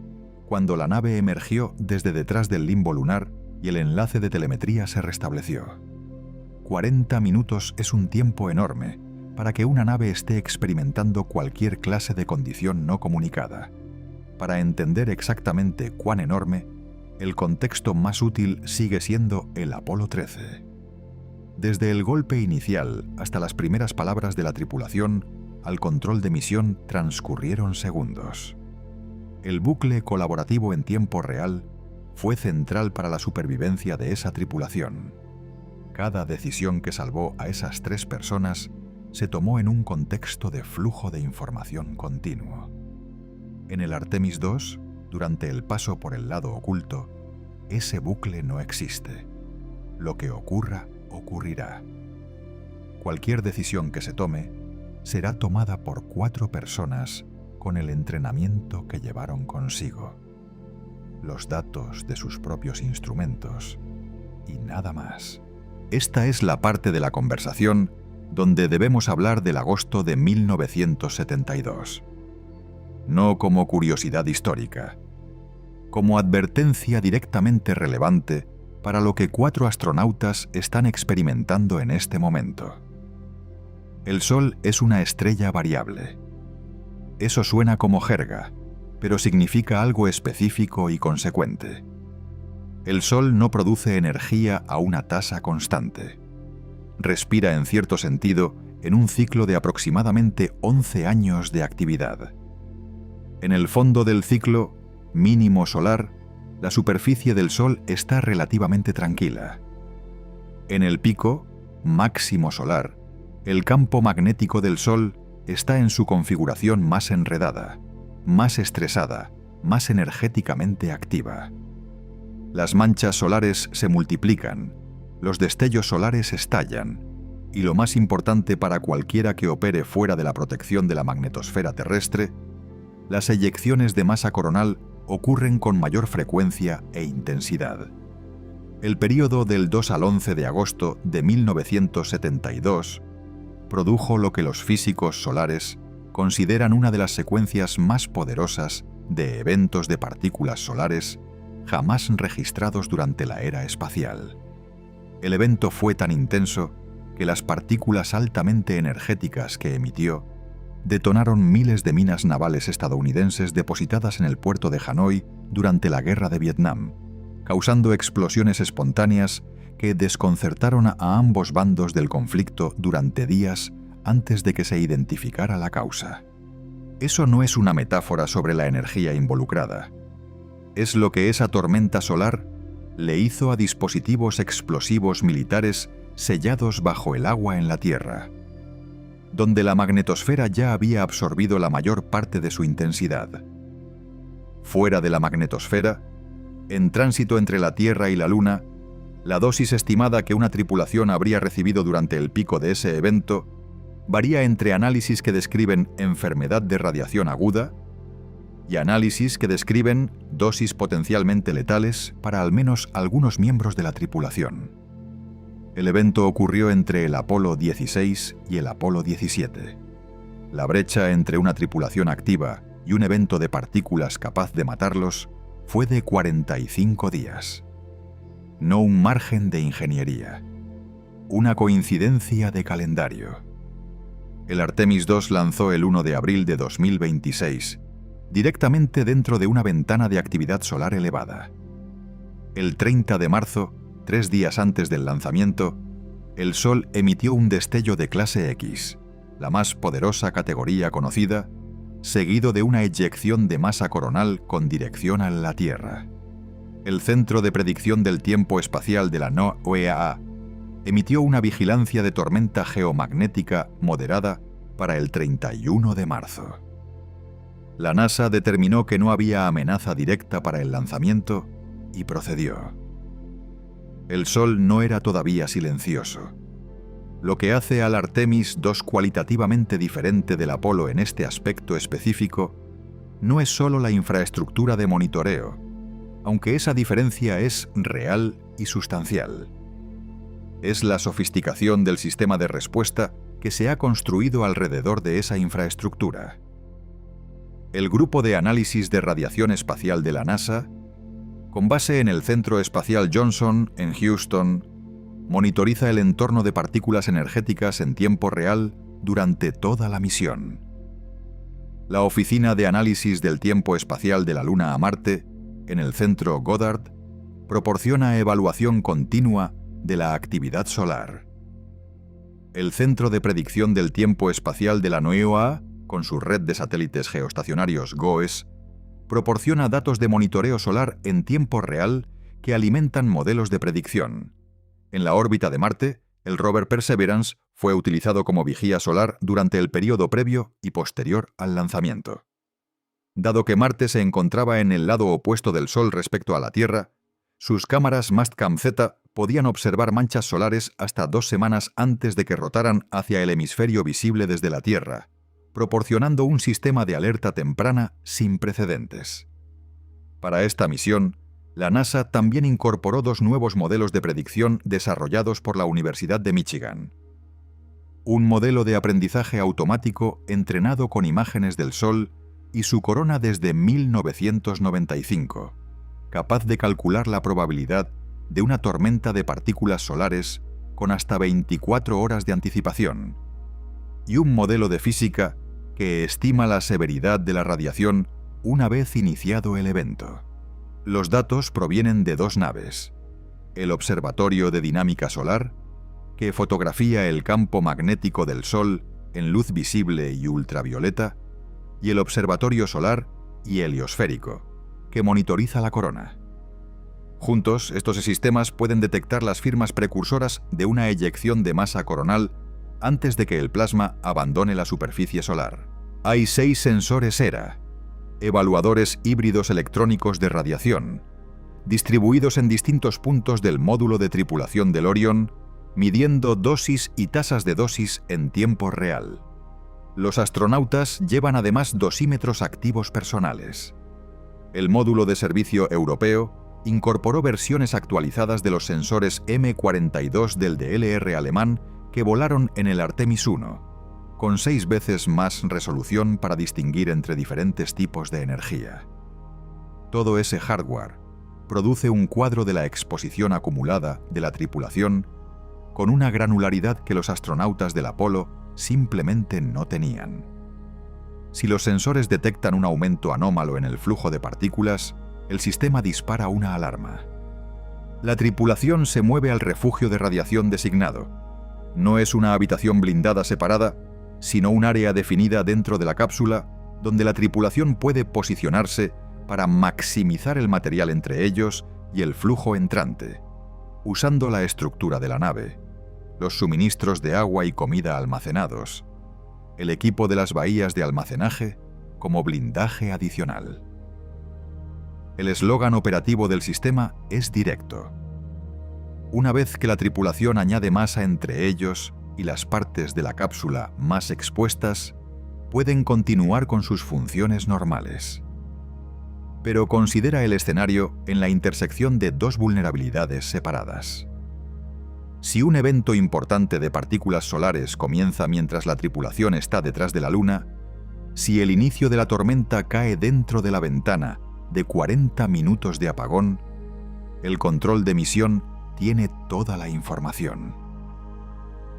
cuando la nave emergió desde detrás del limbo lunar y el enlace de telemetría se restableció. 40 minutos es un tiempo enorme para que una nave esté experimentando cualquier clase de condición no comunicada. Para entender exactamente cuán enorme, el contexto más útil sigue siendo el Apolo 13. Desde el golpe inicial hasta las primeras palabras de la tripulación al control de misión transcurrieron segundos. El bucle colaborativo en tiempo real fue central para la supervivencia de esa tripulación. Cada decisión que salvó a esas 3 personas se tomó en un contexto de flujo de información continuo. En el Artemis II, durante el paso por el lado oculto, ese bucle no existe. Lo que ocurra, ocurrirá. Cualquier decisión que se tome será tomada por 4 personas con el entrenamiento que llevaron consigo, los datos de sus propios instrumentos y nada más. Esta es la parte de la conversación donde debemos hablar del agosto de 1972. No como curiosidad histórica, como advertencia directamente relevante para lo que 4 astronautas están experimentando en este momento. El Sol es una estrella variable. Eso suena como jerga, pero significa algo específico y consecuente. El Sol no produce energía a una tasa constante. Respira en cierto sentido en un ciclo de aproximadamente 11 años de actividad. En el fondo del ciclo mínimo solar, la superficie del Sol está relativamente tranquila. En el pico máximo solar, el campo magnético del Sol está en su configuración más enredada, más estresada, más energéticamente activa. Las manchas solares se multiplican, los destellos solares estallan, y lo más importante para cualquiera que opere fuera de la protección de la magnetosfera terrestre, las eyecciones de masa coronal ocurren con mayor frecuencia e intensidad. El período del 2 al 11 de agosto de 1972 produjo lo que los físicos solares consideran una de las secuencias más poderosas de eventos de partículas solares jamás registrados durante la era espacial. El evento fue tan intenso que las partículas altamente energéticas que emitió detonaron miles de minas navales estadounidenses depositadas en el puerto de Hanoi durante la Guerra de Vietnam, causando explosiones espontáneas que desconcertaron a ambos bandos del conflicto durante días antes de que se identificara la causa. Eso no es una metáfora sobre la energía involucrada. Es lo que esa tormenta solar le hizo a dispositivos explosivos militares sellados bajo el agua en la Tierra, donde la magnetosfera ya había absorbido la mayor parte de su intensidad. Fuera de la magnetosfera, en tránsito entre la Tierra y la Luna, la dosis estimada que una tripulación habría recibido durante el pico de ese evento varía entre análisis que describen enfermedad de radiación aguda y análisis que describen dosis potencialmente letales para al menos algunos miembros de la tripulación. El evento ocurrió entre el Apolo 16 y el Apolo 17. La brecha entre una tripulación activa y un evento de partículas capaz de matarlos fue de 45 días. No un margen de ingeniería, una coincidencia de calendario. El Artemis II lanzó el 1 de abril de 2026, directamente dentro de una ventana de actividad solar elevada. El 30 de marzo, 3 días antes del lanzamiento, el Sol emitió un destello de clase X, la más poderosa categoría conocida, seguido de una eyección de masa coronal con dirección a la Tierra. El Centro de Predicción del Tiempo Espacial de la NOAA emitió una vigilancia de tormenta geomagnética moderada para el 31 de marzo. La NASA determinó que no había amenaza directa para el lanzamiento y procedió. El Sol no era todavía silencioso. Lo que hace al Artemis II cualitativamente diferente del Apolo en este aspecto específico no es solo la infraestructura de monitoreo, aunque esa diferencia es real y sustancial. Es la sofisticación del sistema de respuesta que se ha construido alrededor de esa infraestructura. El Grupo de Análisis de Radiación Espacial de la NASA, con base en el Centro Espacial Johnson en Houston, monitoriza el entorno de partículas energéticas en tiempo real durante toda la misión. La Oficina de Análisis del Tiempo Espacial de la Luna a Marte, en el Centro Goddard, proporciona evaluación continua de la actividad solar. El Centro de Predicción del Tiempo Espacial de la NOAA, con su red de satélites geoestacionarios GOES, proporciona datos de monitoreo solar en tiempo real que alimentan modelos de predicción. En la órbita de Marte, el rover Perseverance fue utilizado como vigía solar durante el período previo y posterior al lanzamiento. Dado que Marte se encontraba en el lado opuesto del Sol respecto a la Tierra, sus cámaras Mastcam-Z podían observar manchas solares hasta 2 semanas antes de que rotaran hacia el hemisferio visible desde la Tierra, proporcionando un sistema de alerta temprana sin precedentes. Para esta misión, la NASA también incorporó 2 nuevos modelos de predicción desarrollados por la Universidad de Michigan. Un modelo de aprendizaje automático entrenado con imágenes del Sol y su corona desde 1995, capaz de calcular la probabilidad de una tormenta de partículas solares con hasta 24 horas de anticipación, y un modelo de física que estima la severidad de la radiación una vez iniciado el evento. Los datos provienen de 2 naves: el Observatorio de Dinámica Solar, que fotografía el campo magnético del Sol en luz visible y ultravioleta, y el Observatorio Solar y Heliosférico, que monitoriza la corona. Juntos, estos sistemas pueden detectar las firmas precursoras de una eyección de masa coronal antes de que el plasma abandone la superficie solar. Hay 6 sensores ERA, evaluadores híbridos electrónicos de radiación, distribuidos en distintos puntos del módulo de tripulación del Orion, midiendo dosis y tasas de dosis en tiempo real. Los astronautas llevan además dosímetros activos personales. El módulo de servicio europeo incorporó versiones actualizadas de los sensores M42 del DLR alemán que volaron en el Artemis I, con 6 veces más resolución para distinguir entre diferentes tipos de energía. Todo ese hardware produce un cuadro de la exposición acumulada de la tripulación con una granularidad que los astronautas del Apolo simplemente no tenían. Si los sensores detectan un aumento anómalo en el flujo de partículas, el sistema dispara una alarma. La tripulación se mueve al refugio de radiación designado. No es una habitación blindada separada, sino un área definida dentro de la cápsula donde la tripulación puede posicionarse para maximizar el material entre ellos y el flujo entrante, usando la estructura de la nave, los suministros de agua y comida almacenados, el equipo de las bahías de almacenaje como blindaje adicional. El eslogan operativo del sistema es directo. Una vez que la tripulación añade masa entre ellos y las partes de la cápsula más expuestas, pueden continuar con sus funciones normales. Pero considera el escenario en la intersección de 2 vulnerabilidades separadas. Si un evento importante de partículas solares comienza mientras la tripulación está detrás de la Luna, si el inicio de la tormenta cae dentro de la ventana de 40 minutos de apagón, el control de misión tiene toda la información.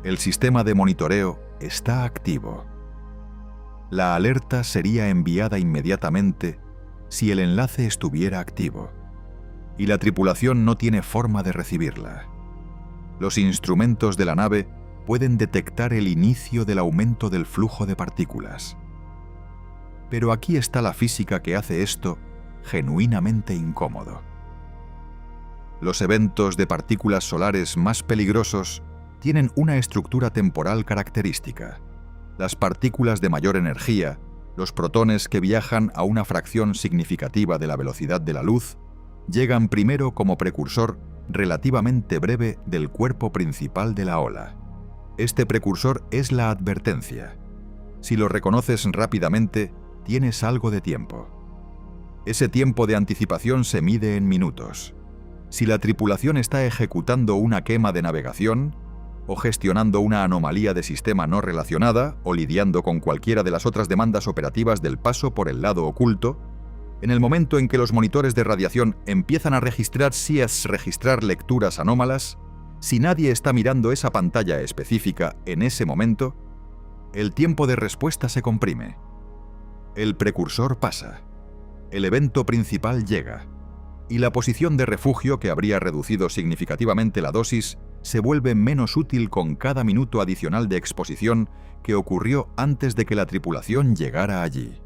El sistema de monitoreo está activo. La alerta sería enviada inmediatamente si el enlace estuviera activo, y la tripulación no tiene forma de recibirla. Los instrumentos de la nave pueden detectar el inicio del aumento del flujo de partículas. Pero aquí está la física que hace esto genuinamente incómodo. Los eventos de partículas solares más peligrosos tienen una estructura temporal característica. Las partículas de mayor energía, los protones que viajan a una fracción significativa de la velocidad de la luz, llegan primero como precursor relativamente breve del cuerpo principal de la ola. Este precursor es la advertencia. Si lo reconoces rápidamente, tienes algo de tiempo. Ese tiempo de anticipación se mide en minutos. Si la tripulación está ejecutando una quema de navegación, o gestionando una anomalía de sistema no relacionada, o lidiando con cualquiera de las otras demandas operativas del paso por el lado oculto, en el momento en que los monitores de radiación empiezan a registrar lecturas anómalas, si nadie está mirando esa pantalla específica en ese momento, el tiempo de respuesta se comprime. El precursor pasa. El evento principal llega. Y la posición de refugio, que habría reducido significativamente la dosis, se vuelve menos útil con cada minuto adicional de exposición que ocurrió antes de que la tripulación llegara allí.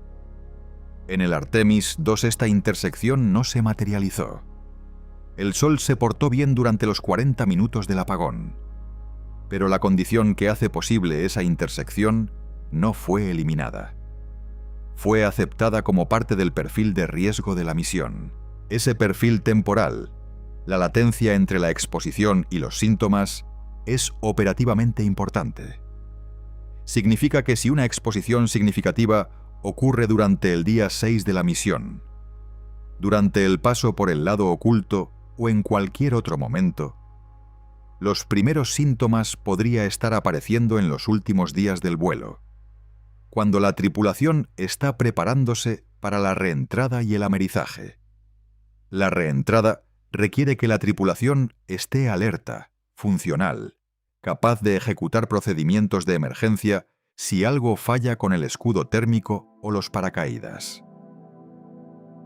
En el Artemis II esta intersección no se materializó. El Sol se portó bien durante los 40 minutos del apagón, pero la condición que hace posible esa intersección no fue eliminada. Fue aceptada como parte del perfil de riesgo de la misión. Ese perfil temporal, la latencia entre la exposición y los síntomas, es operativamente importante. Significa que si una exposición significativa ocurre durante el día 6 de la misión, durante el paso por el lado oculto o en cualquier otro momento, los primeros síntomas podría estar apareciendo en los últimos días del vuelo, cuando la tripulación está preparándose para la reentrada y el amerizaje. La reentrada requiere que la tripulación esté alerta, funcional, capaz de ejecutar procedimientos de emergencia si algo falla con el escudo térmico o los paracaídas.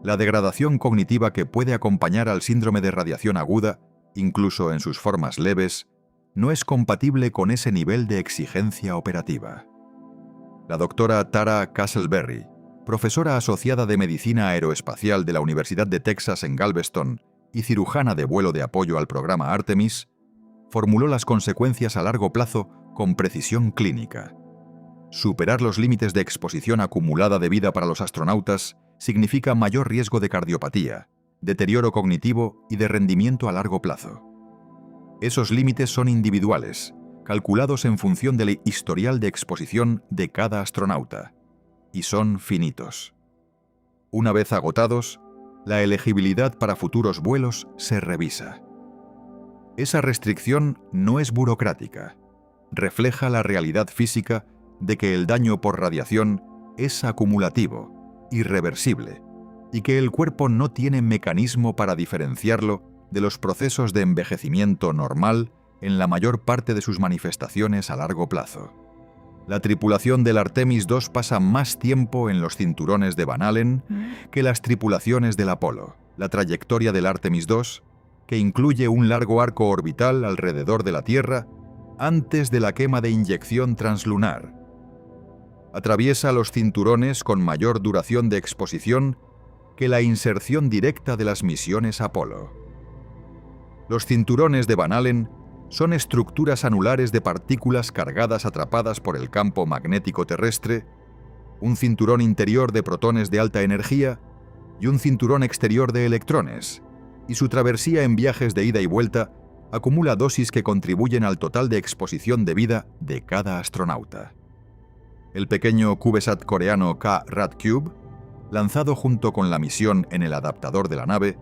La degradación cognitiva que puede acompañar al síndrome de radiación aguda, incluso en sus formas leves, no es compatible con ese nivel de exigencia operativa. La doctora Tara Castleberry, profesora asociada de Medicina Aeroespacial de la Universidad de Texas en Galveston y cirujana de vuelo de apoyo al programa Artemis, formuló las consecuencias a largo plazo con precisión clínica. Superar los límites de exposición acumulada de vida para los astronautas significa mayor riesgo de cardiopatía, deterioro cognitivo y de rendimiento a largo plazo. Esos límites son individuales, calculados en función del historial de exposición de cada astronauta, y son finitos. Una vez agotados, la elegibilidad para futuros vuelos se revisa. Esa restricción no es burocrática, refleja la realidad física de que el daño por radiación es acumulativo, irreversible, y que el cuerpo no tiene mecanismo para diferenciarlo de los procesos de envejecimiento normal en la mayor parte de sus manifestaciones a largo plazo. La tripulación del Artemis II pasa más tiempo en los cinturones de Van Allen que las tripulaciones del Apolo. La trayectoria del Artemis II, que incluye un largo arco orbital alrededor de la Tierra, antes de la quema de inyección translunar, atraviesa los cinturones con mayor duración de exposición que la inserción directa de las misiones Apolo. Los cinturones de Van Allen son estructuras anulares de partículas cargadas atrapadas por el campo magnético terrestre, un cinturón interior de protones de alta energía y un cinturón exterior de electrones, y su travesía en viajes de ida y vuelta acumula dosis que contribuyen al total de exposición de vida de cada astronauta. El pequeño CubeSat coreano K-RADCube, lanzado junto con la misión en el adaptador de la nave,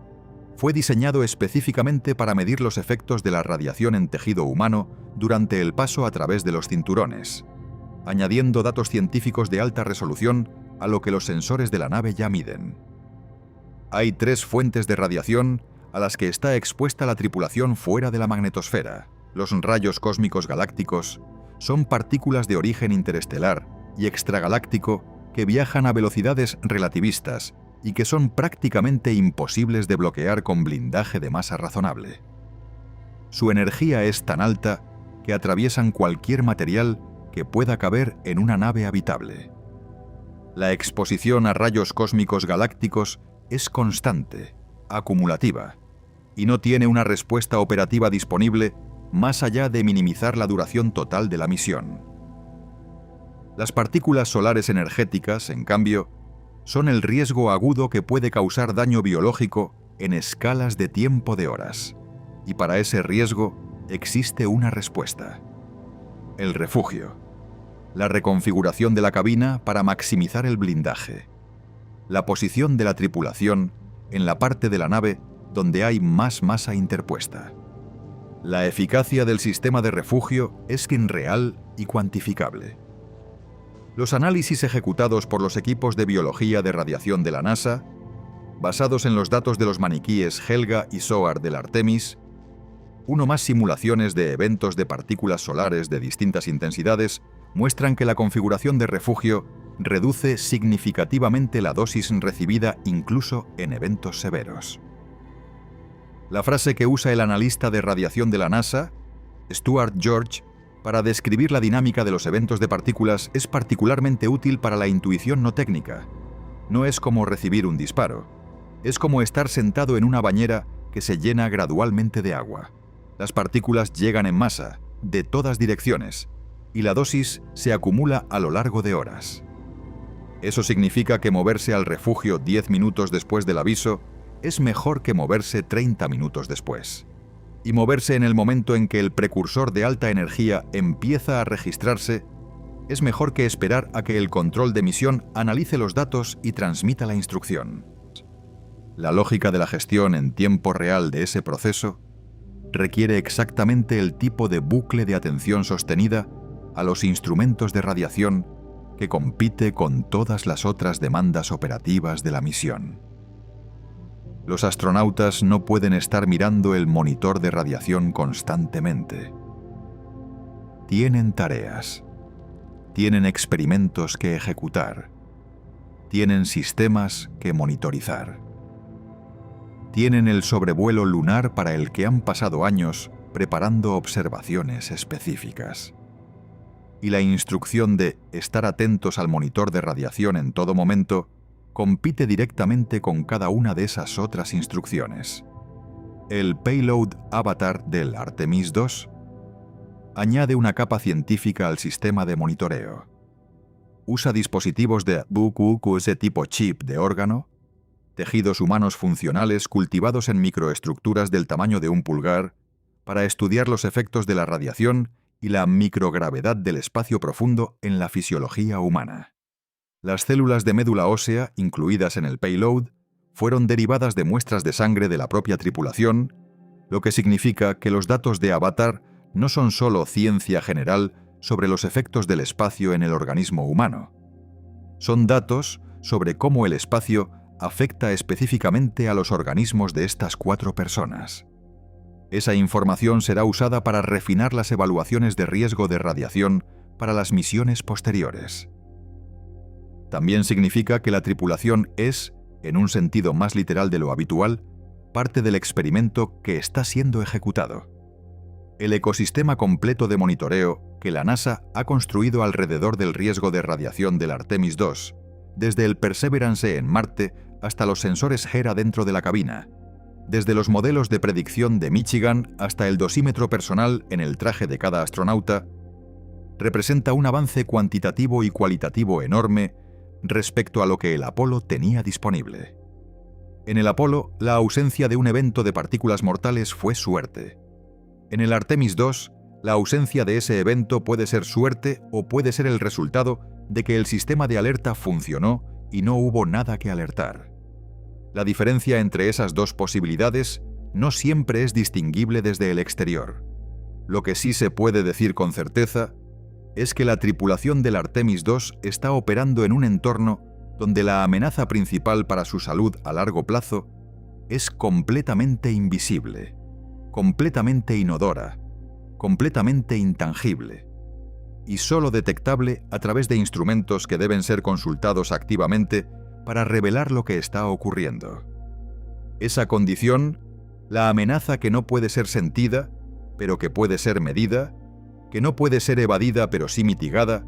fue diseñado específicamente para medir los efectos de la radiación en tejido humano durante el paso a través de los cinturones, añadiendo datos científicos de alta resolución a lo que los sensores de la nave ya miden. Hay 3 fuentes de radiación a las que está expuesta la tripulación fuera de la magnetosfera. Los rayos cósmicos galácticos son partículas de origen interestelar y extragaláctico que viajan a velocidades relativistas y que son prácticamente imposibles de bloquear con blindaje de masa razonable. Su energía es tan alta que atraviesan cualquier material que pueda caber en una nave habitable. La exposición a rayos cósmicos galácticos es constante, acumulativa, y no tiene una respuesta operativa disponible más allá de minimizar la duración total de la misión. Las partículas solares energéticas, en cambio, son el riesgo agudo que puede causar daño biológico en escalas de tiempo de horas. y para ese riesgo existe una respuesta: el refugio, la reconfiguración de la cabina para maximizar el blindaje, la posición de la tripulación en la parte de la nave donde hay más masa interpuesta. La eficacia del sistema de refugio es real y cuantificable. Los análisis ejecutados por los equipos de biología de radiación de la NASA, basados en los datos de los maniquíes Helga y SOAR del Artemis, uno más simulaciones de eventos de partículas solares de distintas intensidades, muestran que la configuración de refugio reduce significativamente la dosis recibida incluso en eventos severos. La frase que usa el analista de radiación de la NASA, Stuart George, para describir la dinámica de los eventos de partículas es particularmente útil para la intuición no técnica. No es como recibir un disparo. Es como estar sentado en una bañera que se llena gradualmente de agua. Las partículas llegan en masa, de todas direcciones, y la dosis se acumula a lo largo de horas. Eso significa que moverse al refugio 10 minutos después del aviso es mejor que moverse 30 minutos después. Y moverse en el momento en que el precursor de alta energía empieza a registrarse es mejor que esperar a que el control de misión analice los datos y transmita la instrucción. La lógica de la gestión en tiempo real de ese proceso requiere exactamente el tipo de bucle de atención sostenida a los instrumentos de radiación que compite con todas las otras demandas operativas de la misión. Los astronautas no pueden estar mirando el monitor de radiación constantemente. Tienen tareas, tienen experimentos que ejecutar, tienen sistemas que monitorizar. Tienen el sobrevuelo lunar para el que han pasado años preparando observaciones específicas. Y la instrucción de estar atentos al monitor de radiación en todo momento compite directamente con cada una de esas otras instrucciones. El payload Avatar del Artemis II añade una capa científica al sistema de monitoreo. Usa dispositivos de QQS tipo chip de órgano, tejidos humanos funcionales cultivados en microestructuras del tamaño de un pulgar, para estudiar los efectos de la radiación y la microgravedad del espacio profundo en la fisiología humana. Las células de médula ósea, incluidas en el payload, fueron derivadas de muestras de sangre de la propia tripulación, lo que significa que los datos de Avatar no son solo ciencia general sobre los efectos del espacio en el organismo humano. Son datos sobre cómo el espacio afecta específicamente a los organismos de estas 4 personas. Esa información será usada para refinar las evaluaciones de riesgo de radiación para las misiones posteriores. También significa que la tripulación es, en un sentido más literal de lo habitual, parte del experimento que está siendo ejecutado. El ecosistema completo de monitoreo que la NASA ha construido alrededor del riesgo de radiación del Artemis II, desde el Perseverance en Marte hasta los sensores Hera dentro de la cabina, desde los modelos de predicción de Michigan hasta el dosímetro personal en el traje de cada astronauta, representa un avance cuantitativo y cualitativo enorme respecto a lo que el Apolo tenía disponible. En el Apolo, la ausencia de un evento de partículas mortales fue suerte. En el Artemis II, la ausencia de ese evento puede ser suerte o puede ser el resultado de que el sistema de alerta funcionó y no hubo nada que alertar. La diferencia entre esas dos posibilidades no siempre es distinguible desde el exterior. Lo que sí se puede decir con certeza es que la tripulación del Artemis II está operando en un entorno donde la amenaza principal para su salud a largo plazo es completamente invisible, completamente inodora, completamente intangible, y solo detectable a través de instrumentos que deben ser consultados activamente para revelar lo que está ocurriendo. Esa condición, la amenaza que no puede ser sentida, pero que puede ser medida, que no puede ser evadida pero sí mitigada,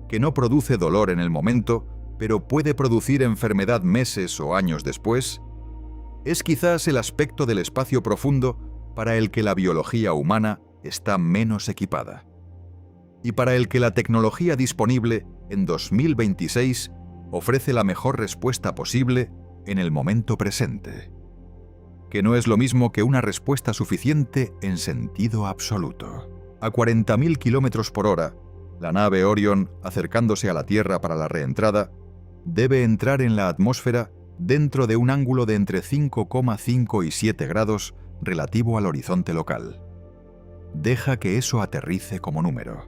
que no produce dolor en el momento, pero puede producir enfermedad meses o años después, es quizás el aspecto del espacio profundo para el que la biología humana está menos equipada, y para el que la tecnología disponible en 2026 ofrece la mejor respuesta posible en el momento presente. que no es lo mismo que una respuesta suficiente en sentido absoluto. A 40.000 km por hora, la nave Orion, acercándose a la Tierra para la reentrada, debe entrar en la atmósfera dentro de un ángulo de entre 5,5 y 7 grados relativo al horizonte local. Deja que eso aterrice como número.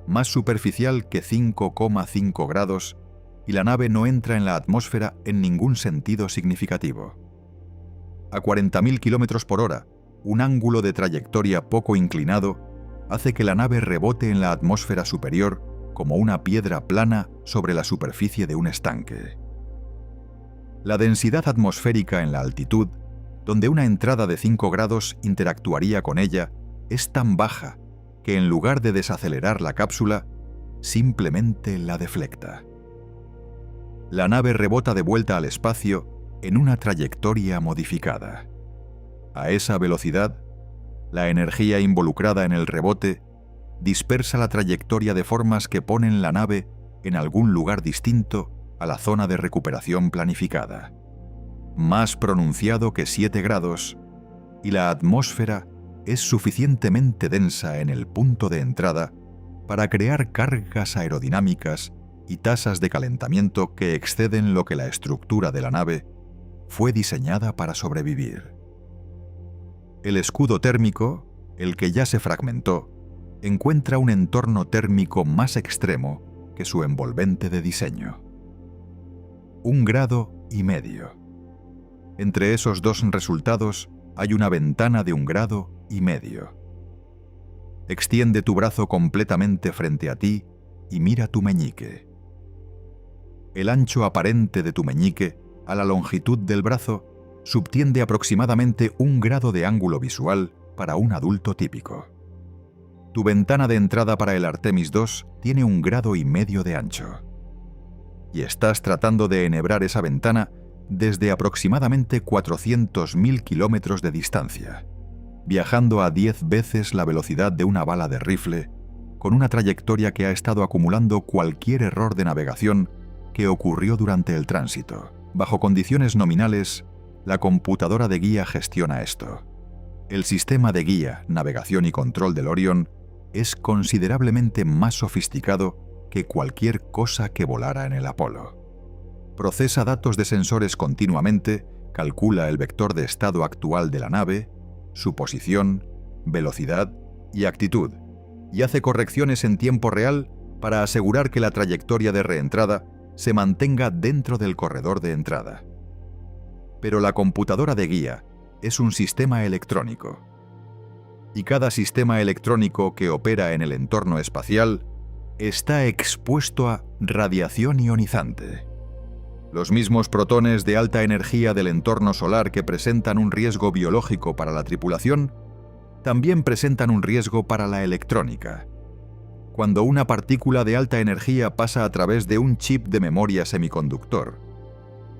Más superficial que 5,5 grados y la nave no entra en la atmósfera en ningún sentido significativo. A 40.000 km por hora, un ángulo de trayectoria poco inclinado hace que la nave rebote en la atmósfera superior como una piedra plana sobre la superficie de un estanque. La densidad atmosférica en la altitud, donde una entrada de 5 grados interactuaría con ella, es tan baja que en lugar de desacelerar la cápsula, simplemente la deflecta. La nave rebota de vuelta al espacio en una trayectoria modificada. A esa velocidad, la energía involucrada en el rebote dispersa la trayectoria de formas que ponen la nave en algún lugar distinto a la zona de recuperación planificada. Más pronunciado que 7 grados, y la atmósfera es suficientemente densa en el punto de entrada para crear cargas aerodinámicas y tasas de calentamiento que exceden lo que la estructura de la nave fue diseñada para sobrevivir. El escudo térmico, el que ya se fragmentó, encuentra un entorno térmico más extremo que su envolvente de diseño. 1,5 grados. Entre esos dos resultados hay una ventana de 1,5 grados. Extiende tu brazo completamente frente a ti y mira tu meñique. El ancho aparente de tu meñique a la longitud del brazo subtiende aproximadamente 1 grado de ángulo visual para un adulto típico. Tu ventana de entrada para el Artemis II tiene 1,5 grados de ancho. Y estás tratando de enhebrar esa ventana desde aproximadamente 400.000 kilómetros de distancia, viajando a 10 veces la velocidad de una bala de rifle, con una trayectoria que ha estado acumulando cualquier error de navegación que ocurrió durante el tránsito. Bajo condiciones nominales, la computadora de guía gestiona esto. El sistema de guía, navegación y control del Orion es considerablemente más sofisticado que cualquier cosa que volara en el Apolo. Procesa datos de sensores continuamente, calcula el vector de estado actual de la nave, su posición, velocidad y actitud, y hace correcciones en tiempo real para asegurar que la trayectoria de reentrada se mantenga dentro del corredor de entrada. Pero la computadora de guía es un sistema electrónico. Y cada sistema electrónico que opera en el entorno espacial está expuesto a radiación ionizante. Los mismos protones de alta energía del entorno solar que presentan un riesgo biológico para la tripulación, también presentan un riesgo para la electrónica. Cuando una partícula de alta energía pasa a través de un chip de memoria semiconductor,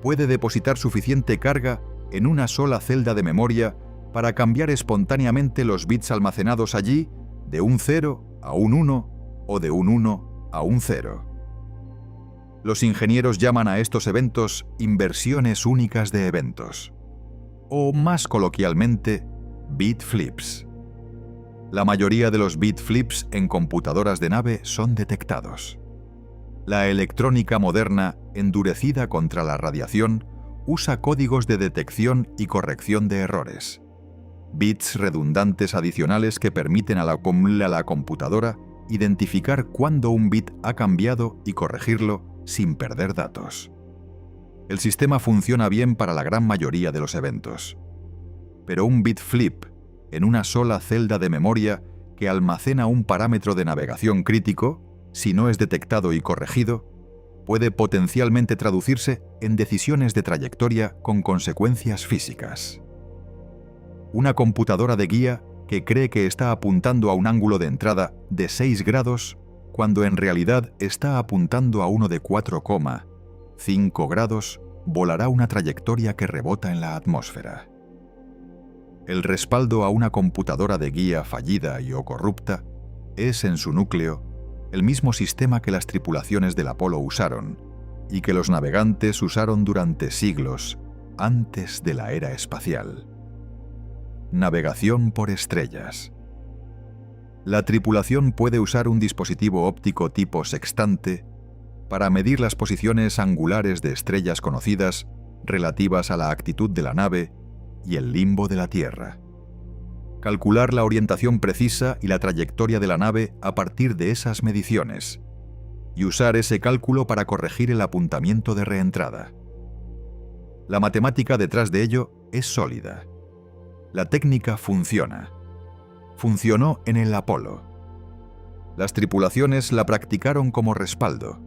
puede depositar suficiente carga en una sola celda de memoria para cambiar espontáneamente los bits almacenados allí de un 0 a un 1 o de un 1 a un 0. Los ingenieros llaman a estos eventos inversiones únicas de eventos, o más coloquialmente, bit flips. La mayoría de los bit flips en computadoras de nave son detectados. La electrónica moderna, endurecida contra la radiación, usa códigos de detección y corrección de errores. Bits redundantes adicionales que permiten a la computadora identificar cuándo un bit ha cambiado y corregirlo sin perder datos. El sistema funciona bien para la gran mayoría de los eventos. Pero un bit flip en una sola celda de memoria que almacena un parámetro de navegación crítico, si no es detectado y corregido, puede potencialmente traducirse en decisiones de trayectoria con consecuencias físicas. Una computadora de guía que cree que está apuntando a un ángulo de entrada de 6 grados, cuando en realidad está apuntando a uno de 4,5 grados, volará una trayectoria que rebota en la atmósfera. El respaldo a una computadora de guía fallida y o corrupta es, en su núcleo, el mismo sistema que las tripulaciones del Apolo usaron y que los navegantes usaron durante siglos antes de la era espacial. Navegación por estrellas. La tripulación puede usar un dispositivo óptico tipo sextante para medir las posiciones angulares de estrellas conocidas relativas a la actitud de la nave y el limbo de la Tierra. Calcular la orientación precisa y la trayectoria de la nave a partir de esas mediciones, y usar ese cálculo para corregir el apuntamiento de reentrada. La matemática detrás de ello es sólida. La técnica funciona. Funcionó en el Apolo. Las tripulaciones la practicaron como respaldo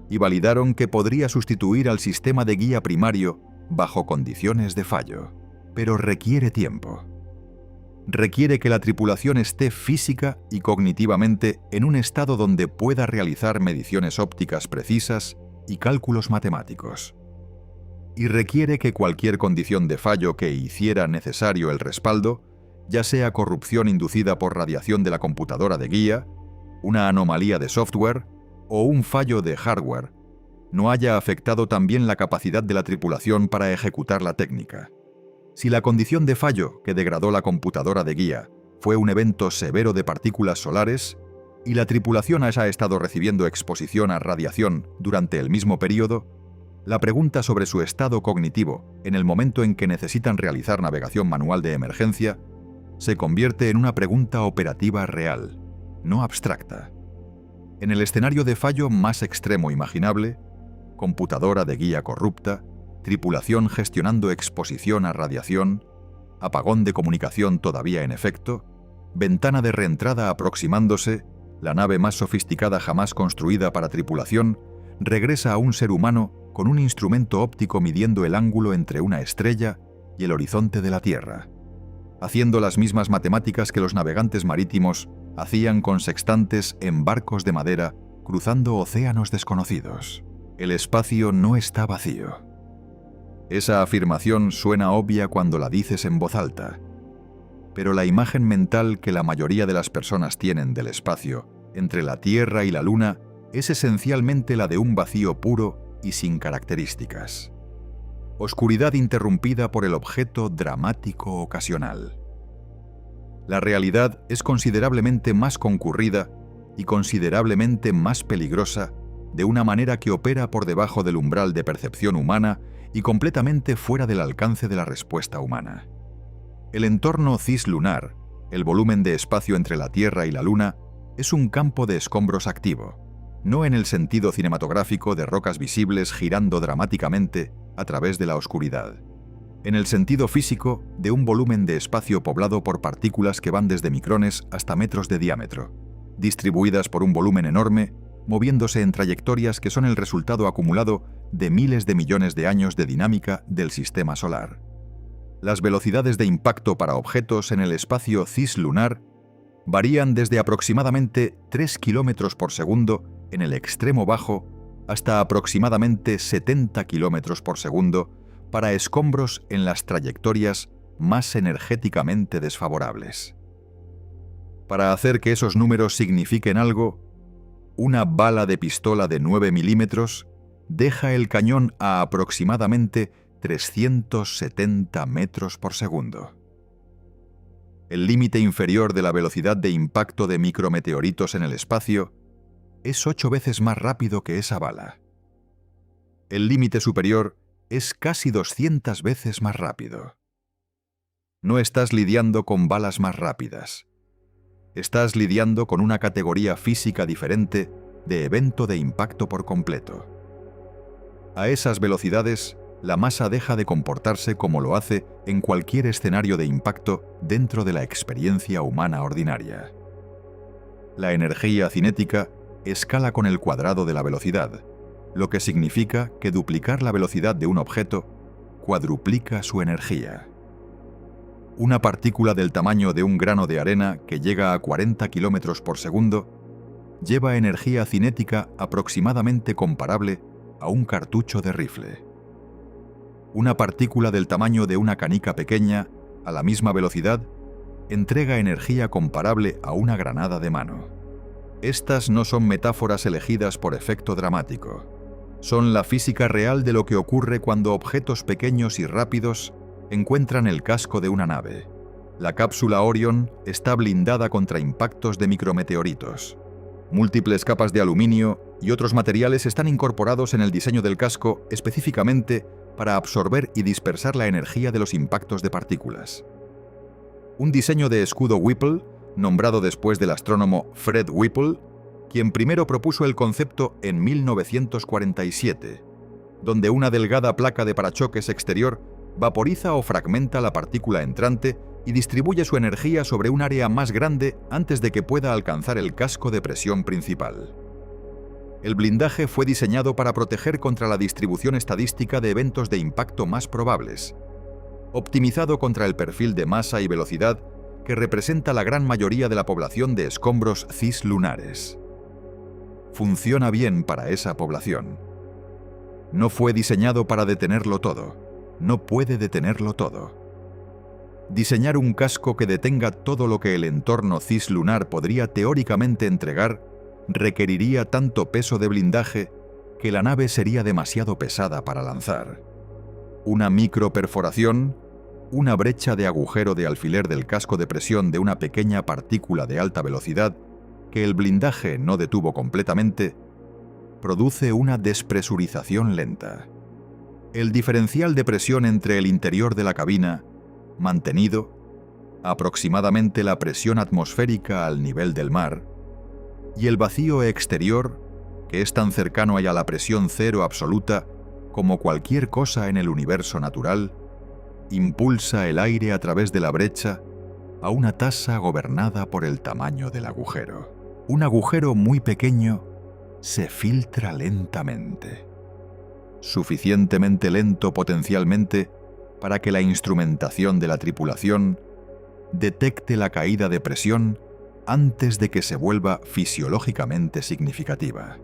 y validaron que podría sustituir al sistema de guía primario bajo condiciones de fallo. Pero requiere tiempo. Requiere que la tripulación esté física y cognitivamente en un estado donde pueda realizar mediciones ópticas precisas y cálculos matemáticos. Y requiere que cualquier condición de fallo que hiciera necesario el respaldo, ya sea corrupción inducida por radiación de la computadora de guía, una anomalía de software o un fallo de hardware, no haya afectado también la capacidad de la tripulación para ejecutar la técnica. Si la condición de fallo que degradó la computadora de guía fue un evento severo de partículas solares y la tripulación haya estado recibiendo exposición a radiación durante el mismo periodo, la pregunta sobre su estado cognitivo en el momento en que necesitan realizar navegación manual de emergencia se convierte en una pregunta operativa real, no abstracta. En el escenario de fallo más extremo imaginable, computadora de guía corrupta, tripulación gestionando exposición a radiación, apagón de comunicación todavía en efecto, ventana de reentrada aproximándose, la nave más sofisticada jamás construida para tripulación, regresa a un ser humano con un instrumento óptico midiendo el ángulo entre una estrella y el horizonte de la Tierra, haciendo las mismas matemáticas que los navegantes marítimos hacían con sextantes en barcos de madera cruzando océanos desconocidos. El espacio no está vacío. Esa afirmación suena obvia cuando la dices en voz alta, pero la imagen mental que la mayoría de las personas tienen del espacio entre la Tierra y la Luna es esencialmente la de un vacío puro y sin características. Oscuridad interrumpida por el objeto dramático ocasional. La realidad es considerablemente más concurrida y considerablemente más peligrosa de una manera que opera por debajo del umbral de percepción humana y completamente fuera del alcance de la respuesta humana. El entorno cislunar, el volumen de espacio entre la Tierra y la Luna, es un campo de escombros activo, no en el sentido cinematográfico de rocas visibles girando dramáticamente a través de la oscuridad, en el sentido físico de un volumen de espacio poblado por partículas que van desde micrones hasta metros de diámetro, distribuidas por un volumen enorme, moviéndose en trayectorias que son el resultado acumulado de miles de millones de años de dinámica del sistema solar. Las velocidades de impacto para objetos en el espacio cislunar varían desde aproximadamente 3 km por segundo en el extremo bajo hasta aproximadamente 70 km por segundo para escombros en las trayectorias más energéticamente desfavorables. Para hacer que esos números signifiquen algo, una bala de pistola de 9 milímetros deja el cañón a aproximadamente 370 metros por segundo. El límite inferior de la velocidad de impacto de micrometeoritos en el espacio es 8 veces más rápido que esa bala. El límite superior es casi 200 veces más rápido. No estás lidiando con balas más rápidas. Estás lidiando con una categoría física diferente de evento de impacto por completo. A esas velocidades, la masa deja de comportarse como lo hace en cualquier escenario de impacto dentro de la experiencia humana ordinaria. La energía cinética escala con el cuadrado de la velocidad, lo que significa que duplicar la velocidad de un objeto cuadruplica su energía. Una partícula del tamaño de un grano de arena que llega a 40 km por segundo lleva energía cinética aproximadamente comparable a un cartucho de rifle. Una partícula del tamaño de una canica pequeña, a la misma velocidad, entrega energía comparable a una granada de mano. Estas no son metáforas elegidas por efecto dramático. Son la física real de lo que ocurre cuando objetos pequeños y rápidos encuentran el casco de una nave. La cápsula Orion está blindada contra impactos de micrometeoritos. Múltiples capas de aluminio y otros materiales están incorporados en el diseño del casco específicamente para absorber y dispersar la energía de los impactos de partículas. Un diseño de escudo Whipple, nombrado después del astrónomo Fred Whipple, quien primero propuso el concepto en 1947, donde una delgada placa de parachoques exterior vaporiza o fragmenta la partícula entrante y distribuye su energía sobre un área más grande antes de que pueda alcanzar el casco de presión principal. El blindaje fue diseñado para proteger contra la distribución estadística de eventos de impacto más probables, optimizado contra el perfil de masa y velocidad que representa la gran mayoría de la población de escombros cislunares. Funciona bien para esa población. No fue diseñado para detenerlo todo. No puede detenerlo todo. Diseñar un casco que detenga todo lo que el entorno cislunar podría teóricamente entregar requeriría tanto peso de blindaje que la nave sería demasiado pesada para lanzar. Una microperforación, una brecha de agujero de alfiler del casco de presión de una pequeña partícula de alta velocidad que el blindaje no detuvo completamente, produce una despresurización lenta. El diferencial de presión entre el interior de la cabina, mantenido, aproximadamente la presión atmosférica al nivel del mar, y el vacío exterior, que es tan cercano a la presión cero absoluta como cualquier cosa en el universo natural, impulsa el aire a través de la brecha a una tasa gobernada por el tamaño del agujero. Un agujero muy pequeño se filtra lentamente, suficientemente lento potencialmente para que la instrumentación de la tripulación detecte la caída de presión antes de que se vuelva fisiológicamente significativa.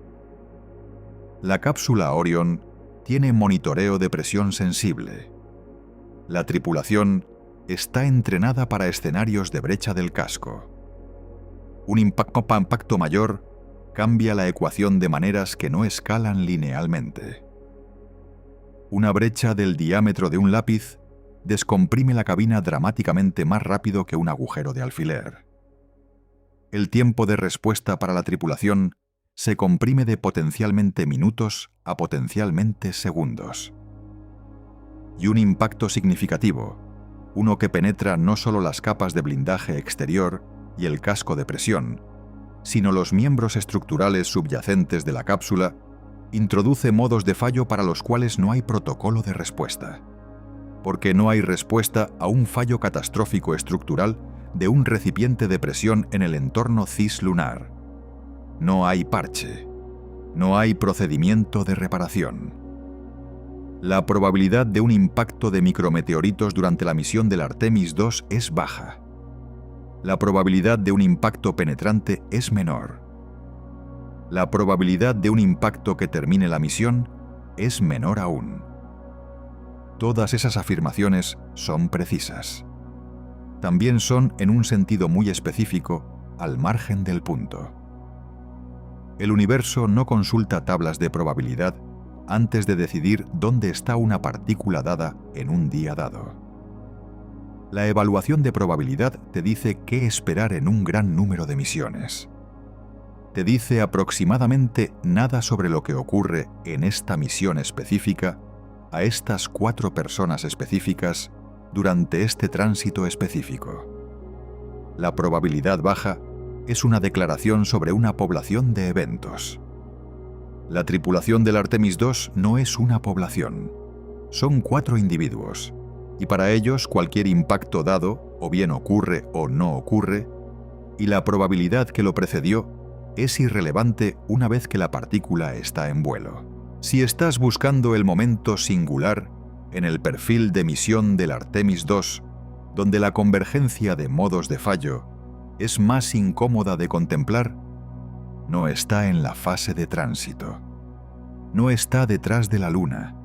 La cápsula Orion tiene monitoreo de presión sensible. La tripulación está entrenada para escenarios de brecha del casco. Un impacto mayor cambia la ecuación de maneras que no escalan linealmente. Una brecha del diámetro de un lápiz descomprime la cabina dramáticamente más rápido que un agujero de alfiler. El tiempo de respuesta para la tripulación se comprime de potencialmente minutos a potencialmente segundos. Y un impacto significativo, uno que penetra no solo las capas de blindaje exterior y el casco de presión, sino los miembros estructurales subyacentes de la cápsula, introduce modos de fallo para los cuales no hay protocolo de respuesta, porque no hay respuesta a un fallo catastrófico estructural de un recipiente de presión en el entorno cislunar. No hay parche, no hay procedimiento de reparación. La probabilidad de un impacto de micrometeoritos durante la misión del Artemis II es baja. La probabilidad de un impacto penetrante es menor. La probabilidad de un impacto que termine la misión es menor aún. Todas esas afirmaciones son precisas. También son, en un sentido muy específico, al margen del punto. El universo no consulta tablas de probabilidad antes de decidir dónde está una partícula dada en un día dado. La evaluación de probabilidad te dice qué esperar en un gran número de misiones. Te dice aproximadamente nada sobre lo que ocurre en esta misión específica a estas 4 personas específicas durante este tránsito específico. La probabilidad baja es una declaración sobre una población de eventos. La tripulación del Artemis II no es una población. Son 4 individuos, y para ellos cualquier impacto dado o bien ocurre o no ocurre, y la probabilidad que lo precedió es irrelevante una vez que la partícula está en vuelo. Si estás buscando el momento singular en el perfil de misión del Artemis II, donde la convergencia de modos de fallo es más incómoda de contemplar, no está en la fase de tránsito. No está detrás de la Luna.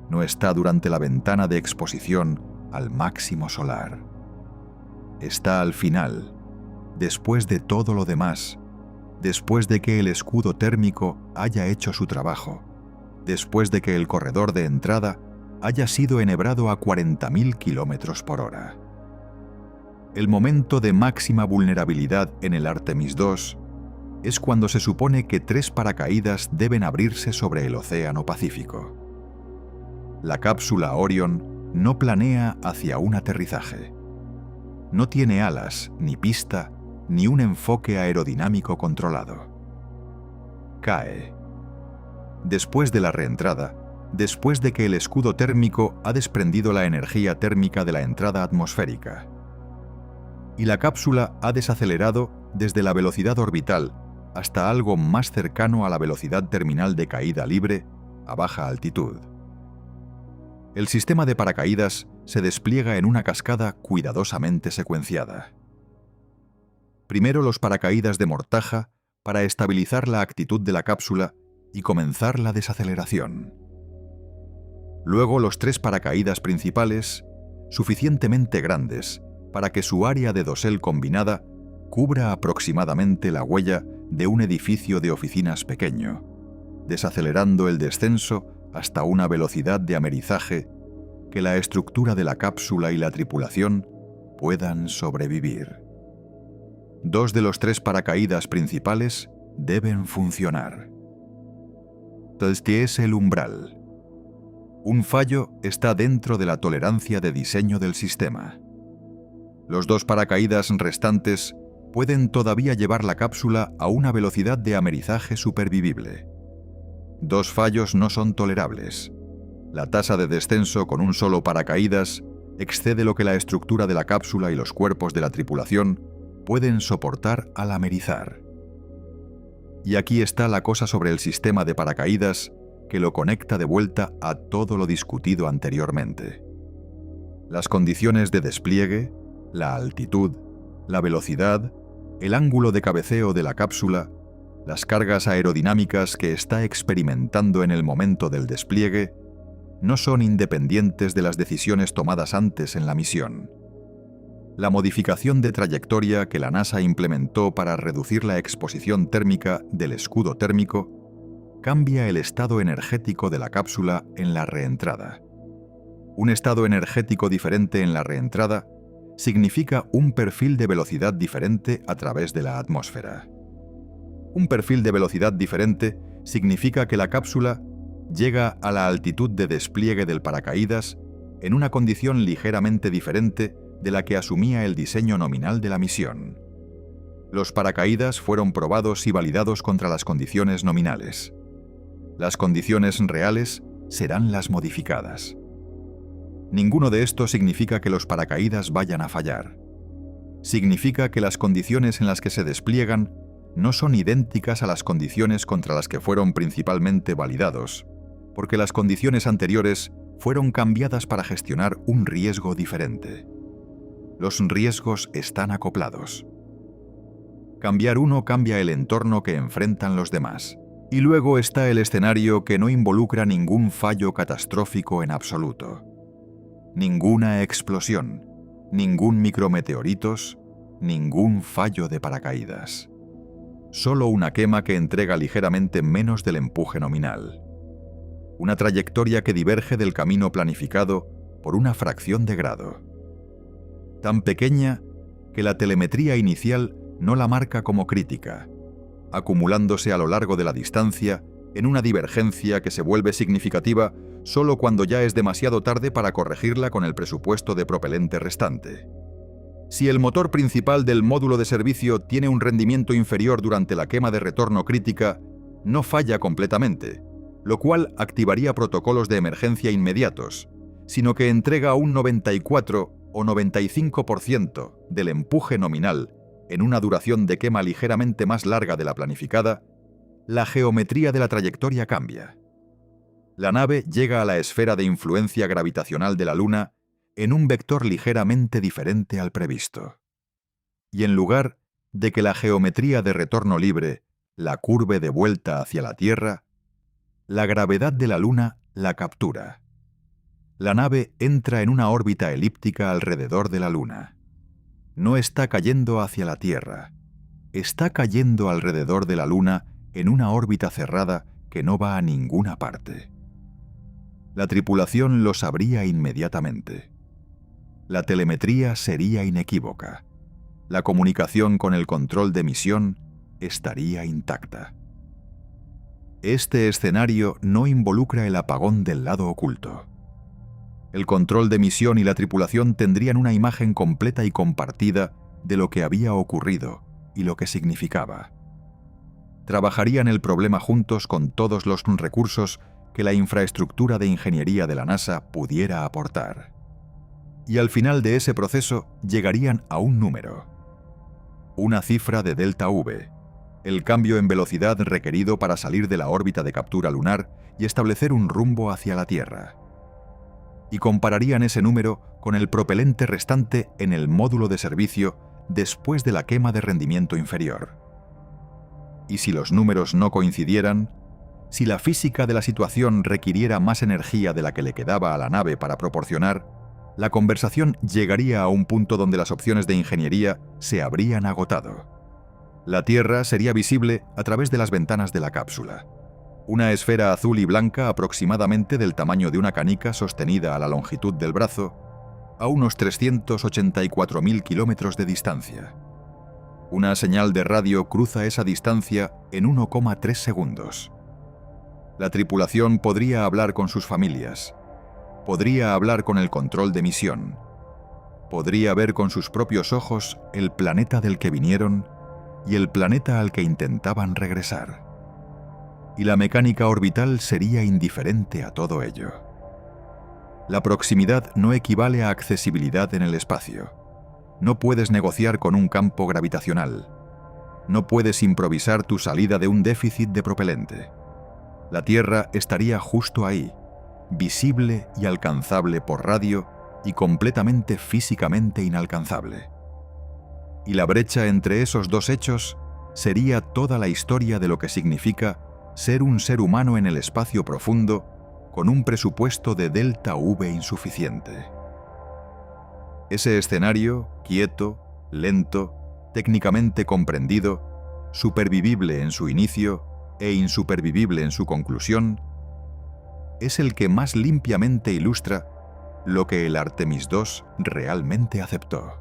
No está durante la ventana de exposición al máximo solar. Está al final, después de todo lo demás, después de que el escudo térmico haya hecho su trabajo, después de que el corredor de entrada haya sido enhebrado a 40.000 km/h. El momento de máxima vulnerabilidad en el Artemis II es cuando se supone que 3 paracaídas deben abrirse sobre el Océano Pacífico. La cápsula Orion no planea hacia un aterrizaje. No tiene alas, ni pista, ni un enfoque aerodinámico controlado. Cae. Después de la reentrada, después de que el escudo térmico ha desprendido la energía térmica de la entrada atmosférica. Y la cápsula ha desacelerado desde la velocidad orbital hasta algo más cercano a la velocidad terminal de caída libre a baja altitud. El sistema de paracaídas se despliega en una cascada cuidadosamente secuenciada. Primero los paracaídas de mortaja para estabilizar la actitud de la cápsula y comenzar la desaceleración. Luego los 3 paracaídas principales, suficientemente grandes para que su área de dosel combinada cubra aproximadamente la huella de un edificio de oficinas pequeño, desacelerando el descenso hasta una velocidad de amerizaje que la estructura de la cápsula y la tripulación puedan sobrevivir. 2 de los 3 paracaídas principales deben funcionar. Este es el umbral. Un fallo está dentro de la tolerancia de diseño del sistema. Los 2 paracaídas restantes pueden todavía llevar la cápsula a una velocidad de amerizaje supervivible. 2 fallos no son tolerables. La tasa de descenso con un solo paracaídas excede lo que la estructura de la cápsula y los cuerpos de la tripulación pueden soportar al amerizar. Y aquí está la cosa sobre el sistema de paracaídas que lo conecta de vuelta a todo lo discutido anteriormente. Las condiciones de despliegue, la altitud, la velocidad, el ángulo de cabeceo de la cápsula, las cargas aerodinámicas que está experimentando en el momento del despliegue, no son independientes de las decisiones tomadas antes en la misión. La modificación de trayectoria que la NASA implementó para reducir la exposición térmica del escudo térmico cambia el estado energético de la cápsula en la reentrada. Un estado energético diferente en la reentrada significa un perfil de velocidad diferente a través de la atmósfera. Un perfil de velocidad diferente significa que la cápsula llega a la altitud de despliegue del paracaídas en una condición ligeramente diferente de la que asumía el diseño nominal de la misión. Los paracaídas fueron probados y validados contra las condiciones nominales. Las condiciones reales serán las modificadas. Ninguno de estos significa que los paracaídas vayan a fallar. Significa que las condiciones en las que se despliegan no son idénticas a las condiciones contra las que fueron principalmente validados, porque las condiciones anteriores fueron cambiadas para gestionar un riesgo diferente. Los riesgos están acoplados. Cambiar uno cambia el entorno que enfrentan los demás. Y luego está el escenario que no involucra ningún fallo catastrófico en absoluto. Ninguna explosión, ningún micrometeoritos, ningún fallo de paracaídas. Solo una quema que entrega ligeramente menos del empuje nominal. Una trayectoria que diverge del camino planificado por una fracción de grado. Tan pequeña que la telemetría inicial no la marca como crítica, acumulándose a lo largo de la distancia en una divergencia que se vuelve significativa solo cuando ya es demasiado tarde para corregirla con el presupuesto de propelente restante. Si el motor principal del módulo de servicio tiene un rendimiento inferior durante la quema de retorno crítica, no falla completamente, lo cual activaría protocolos de emergencia inmediatos, sino que entrega un 94 o 95% del empuje nominal en una duración de quema ligeramente más larga de la planificada, la geometría de la trayectoria cambia. La nave llega a la esfera de influencia gravitacional de la Luna en un vector ligeramente diferente al previsto. Y en lugar de que la geometría de retorno libre la curve de vuelta hacia la Tierra, la gravedad de la Luna la captura. La nave entra en una órbita elíptica alrededor de la Luna. No está cayendo hacia la Tierra. Está cayendo alrededor de la Luna en una órbita cerrada que no va a ninguna parte. La tripulación lo sabría inmediatamente. La telemetría sería inequívoca. La comunicación con el control de misión estaría intacta. Este escenario no involucra el apagón del lado oculto. El control de misión y la tripulación tendrían una imagen completa y compartida de lo que había ocurrido y lo que significaba. Trabajarían el problema juntos con todos los recursos que la infraestructura de ingeniería de la NASA pudiera aportar. Y al final de ese proceso llegarían a un número. Una cifra de delta V, el cambio en velocidad requerido para salir de la órbita de captura lunar y establecer un rumbo hacia la Tierra. Y compararían ese número con el propelente restante en el módulo de servicio después de la quema de rendimiento inferior. Y si los números no coincidieran, si la física de la situación requiriera más energía de la que le quedaba a la nave para proporcionar, la conversación llegaría a un punto donde las opciones de ingeniería se habrían agotado. La Tierra sería visible a través de las ventanas de la cápsula. Una esfera azul y blanca aproximadamente del tamaño de una canica sostenida a la longitud del brazo, a unos 384.000 kilómetros de distancia. Una señal de radio cruza esa distancia en 1,3 segundos. La tripulación podría hablar con sus familias. Podría hablar con el control de misión. Podría ver con sus propios ojos el planeta del que vinieron y el planeta al que intentaban regresar. Y la mecánica orbital sería indiferente a todo ello. La proximidad no equivale a accesibilidad en el espacio. No puedes negociar con un campo gravitacional. No puedes improvisar tu salida de un déficit de propelente. La Tierra estaría justo ahí, visible y alcanzable por radio y completamente físicamente inalcanzable. Y la brecha entre esos dos hechos sería toda la historia de lo que significa ser un ser humano en el espacio profundo con un presupuesto de delta V insuficiente. Ese escenario, quieto, lento, técnicamente comprendido, supervivible en su inicio e insupervivible en su conclusión, es el que más limpiamente ilustra lo que el Artemis II realmente aceptó.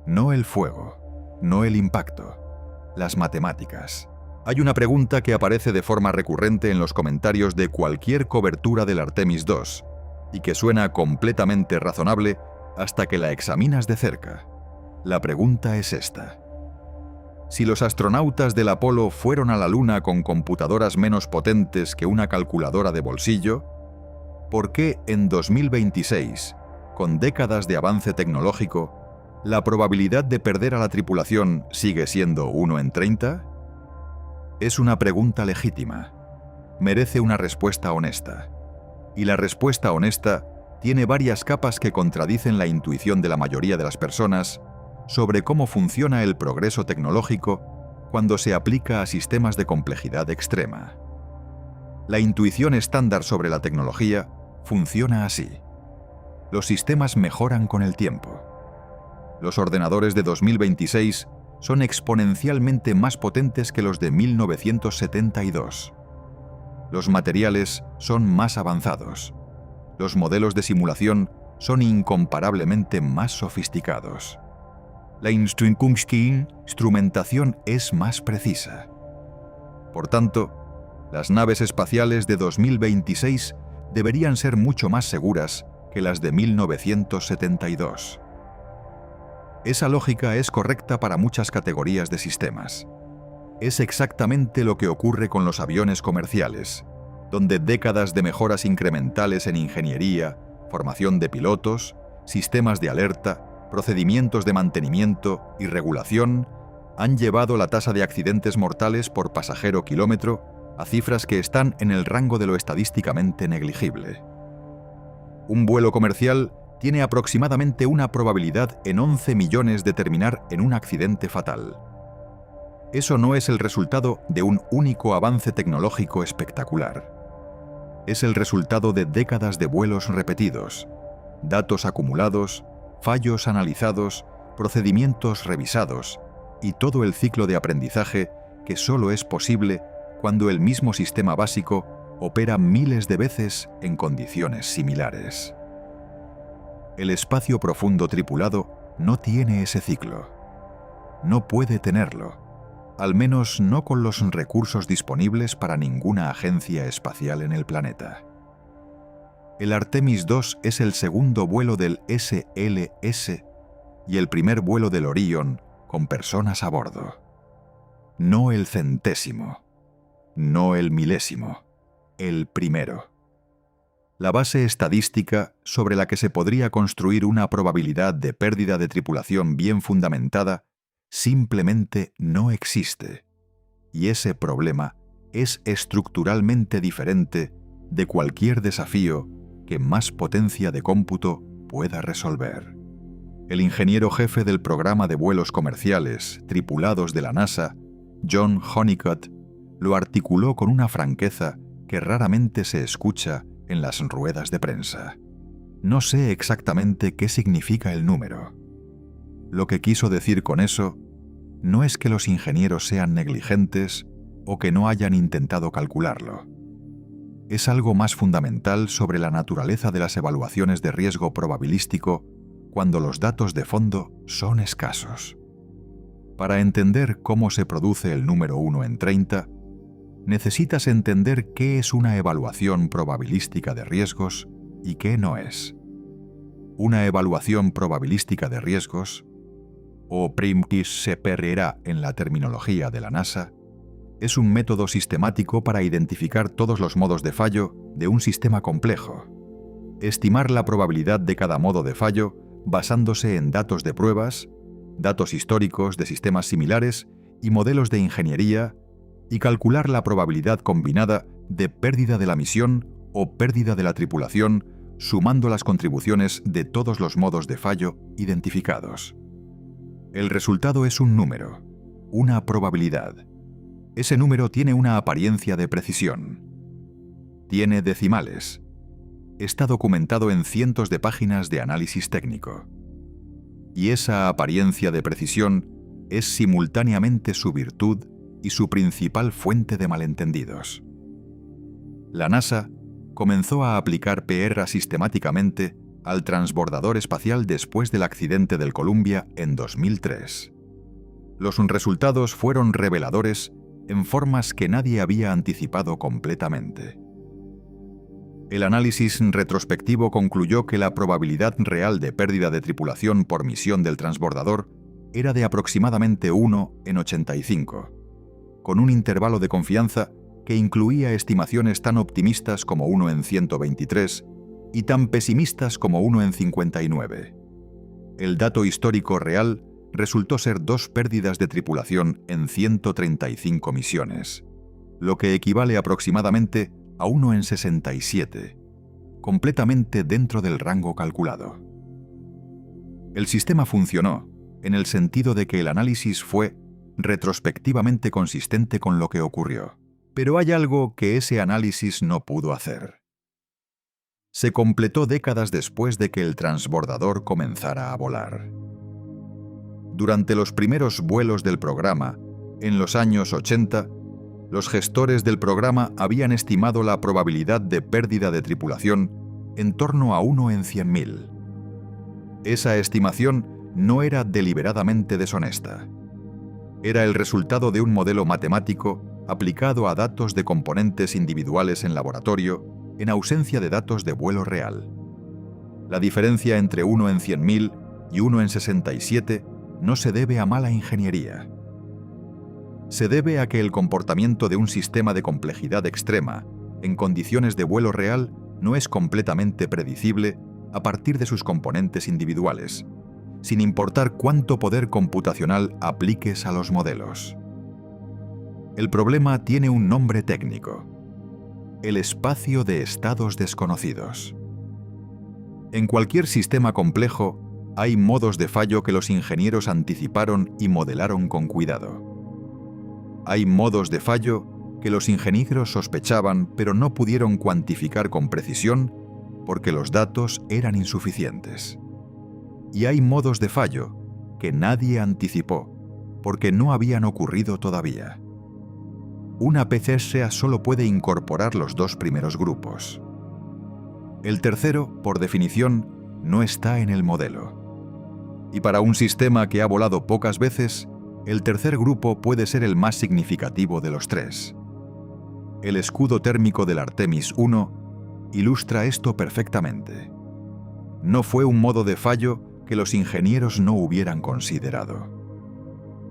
No el fuego, no el impacto, las matemáticas. Hay una pregunta que aparece de forma recurrente en los comentarios de cualquier cobertura del Artemis II y que suena completamente razonable hasta que la examinas de cerca. La pregunta es esta. Si los astronautas del Apolo fueron a la Luna con computadoras menos potentes que una calculadora de bolsillo, ¿por qué en 2026, con décadas de avance tecnológico, la probabilidad de perder a la tripulación sigue siendo 1 en 30? Es una pregunta legítima. Merece una respuesta honesta. Y la respuesta honesta tiene varias capas que contradicen la intuición de la mayoría de las personas sobre cómo funciona el progreso tecnológico cuando se aplica a sistemas de complejidad extrema. La intuición estándar sobre la tecnología funciona así. Los sistemas mejoran con el tiempo. Los ordenadores de 2026 son exponencialmente más potentes que los de 1972. Los materiales son más avanzados. Los modelos de simulación son incomparablemente más sofisticados. La instrumentación es más precisa. Por tanto, las naves espaciales de 2026 deberían ser mucho más seguras que las de 1972. Esa lógica es correcta para muchas categorías de sistemas. Es exactamente lo que ocurre con los aviones comerciales, donde décadas de mejoras incrementales en ingeniería, formación de pilotos, sistemas de alerta, procedimientos de mantenimiento y regulación han llevado la tasa de accidentes mortales por pasajero kilómetro a cifras que están en el rango de lo estadísticamente negligible. Un vuelo comercial tiene aproximadamente una probabilidad en 11 millones de terminar en un accidente fatal. Eso no es el resultado de un único avance tecnológico espectacular. Es el resultado de décadas de vuelos repetidos, datos acumulados, fallos analizados, procedimientos revisados y todo el ciclo de aprendizaje que solo es posible cuando el mismo sistema básico opera miles de veces en condiciones similares. El espacio profundo tripulado no tiene ese ciclo. No puede tenerlo, al menos no con los recursos disponibles para ninguna agencia espacial en el planeta. El Artemis II es el segundo vuelo del SLS y el primer vuelo del Orion con personas a bordo. No el 100º, no el 1000º, el primero. La base estadística sobre la que se podría construir una probabilidad de pérdida de tripulación bien fundamentada simplemente no existe, y ese problema es estructuralmente diferente de cualquier desafío que más potencia de cómputo pueda resolver. El ingeniero jefe del programa de vuelos comerciales tripulados de la NASA, John Honeycutt, lo articuló con una franqueza que raramente se escucha en las ruedas de prensa. No sé exactamente qué significa el número. Lo que quiso decir con eso no es que los ingenieros sean negligentes o que no hayan intentado calcularlo. Es algo más fundamental sobre la naturaleza de las evaluaciones de riesgo probabilístico cuando los datos de fondo son escasos. Para entender cómo se produce el número 1 en 30, necesitas entender qué es una evaluación probabilística de riesgos y qué no es. Una evaluación probabilística de riesgos, o PRIMRISC en la terminología de la NASA, es un método sistemático para identificar todos los modos de fallo de un sistema complejo. Estimar la probabilidad de cada modo de fallo basándose en datos de pruebas, datos históricos de sistemas similares y modelos de ingeniería, y calcular la probabilidad combinada de pérdida de la misión o pérdida de la tripulación sumando las contribuciones de todos los modos de fallo identificados. El resultado es un número, una probabilidad. Ese número tiene una apariencia de precisión. Tiene decimales. Está documentado en cientos de páginas de análisis técnico. Y esa apariencia de precisión es simultáneamente su virtud y su principal fuente de malentendidos. La NASA comenzó a aplicar PR sistemáticamente al transbordador espacial después del accidente del Columbia en 2003. Los resultados fueron reveladores en formas que nadie había anticipado completamente. El análisis retrospectivo concluyó que la probabilidad real de pérdida de tripulación por misión del transbordador era de aproximadamente 1 en 85, con un intervalo de confianza que incluía estimaciones tan optimistas como 1 en 123 y tan pesimistas como 1 en 59. El dato histórico real resultó ser 2 pérdidas de tripulación en 135 misiones, lo que equivale aproximadamente a 1 en 67, completamente dentro del rango calculado. El sistema funcionó, en el sentido de que el análisis fue retrospectivamente consistente con lo que ocurrió. Pero hay algo que ese análisis no pudo hacer. Se completó décadas después de que el transbordador comenzara a volar. Durante los primeros vuelos del programa, en los años 80, los gestores del programa habían estimado la probabilidad de pérdida de tripulación en torno a 1 en 100.000. Esa estimación no era deliberadamente deshonesta. Era el resultado de un modelo matemático aplicado a datos de componentes individuales en laboratorio en ausencia de datos de vuelo real. La diferencia entre 1 en 100.000 y 1 en 67 no se debe a mala ingeniería. Se debe a que el comportamiento de un sistema de complejidad extrema en condiciones de vuelo real no es completamente predecible a partir de sus componentes individuales, sin importar cuánto poder computacional apliques a los modelos. El problema tiene un nombre técnico: el espacio de estados desconocidos. En cualquier sistema complejo, hay modos de fallo que los ingenieros anticiparon y modelaron con cuidado. Hay modos de fallo que los ingenieros sospechaban pero no pudieron cuantificar con precisión porque los datos eran insuficientes. Y hay modos de fallo que nadie anticipó porque no habían ocurrido todavía. una PCSA solo puede incorporar los dos primeros grupos. El tercero, por definición, no está en el modelo. Y para un sistema que ha volado pocas veces, el tercer grupo puede ser el más significativo de los tres. El escudo térmico del Artemis I ilustra esto perfectamente. No fue un modo de fallo que los ingenieros no hubieran considerado.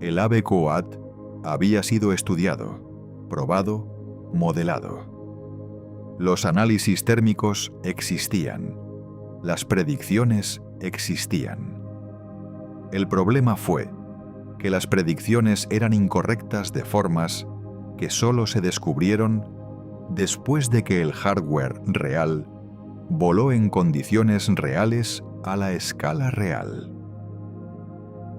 El Ave Quoad había sido estudiado, probado, modelado. Los análisis térmicos existían. Las predicciones existían. El problema fue que las predicciones eran incorrectas de formas que solo se descubrieron después de que el hardware real voló en condiciones reales a la escala real.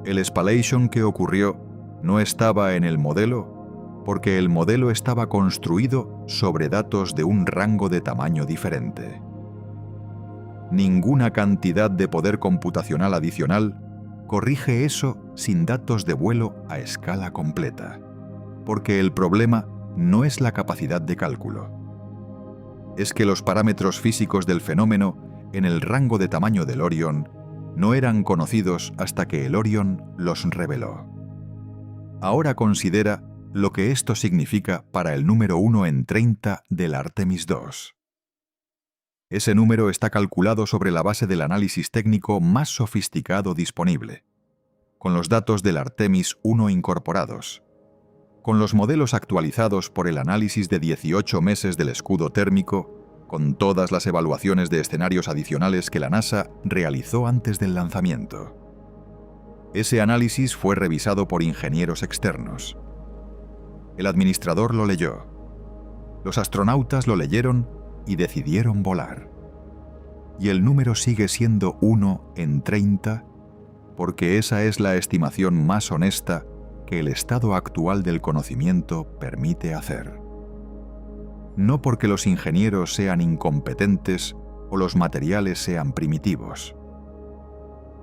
El spallation que ocurrió no estaba en el modelo porque el modelo estaba construido sobre datos de un rango de tamaño diferente. Ninguna cantidad de poder computacional adicional corrige eso sin datos de vuelo a escala completa, porque el problema no es la capacidad de cálculo. Es que los parámetros físicos del fenómeno en el rango de tamaño del Orion no eran conocidos hasta que el Orion los reveló. Ahora considera lo que esto significa para el número 1 en 30 del Artemis II. Ese número está calculado sobre la base del análisis técnico más sofisticado disponible, con los datos del Artemis I incorporados, con los modelos actualizados por el análisis de 18 meses del escudo térmico, con todas las evaluaciones de escenarios adicionales que la NASA realizó antes del lanzamiento. Ese análisis fue revisado por ingenieros externos. El administrador lo leyó. Los astronautas lo leyeron y decidieron volar. Y el número sigue siendo 1 en 30 porque esa es la estimación más honesta que el estado actual del conocimiento permite hacer. No porque los ingenieros sean incompetentes o los materiales sean primitivos,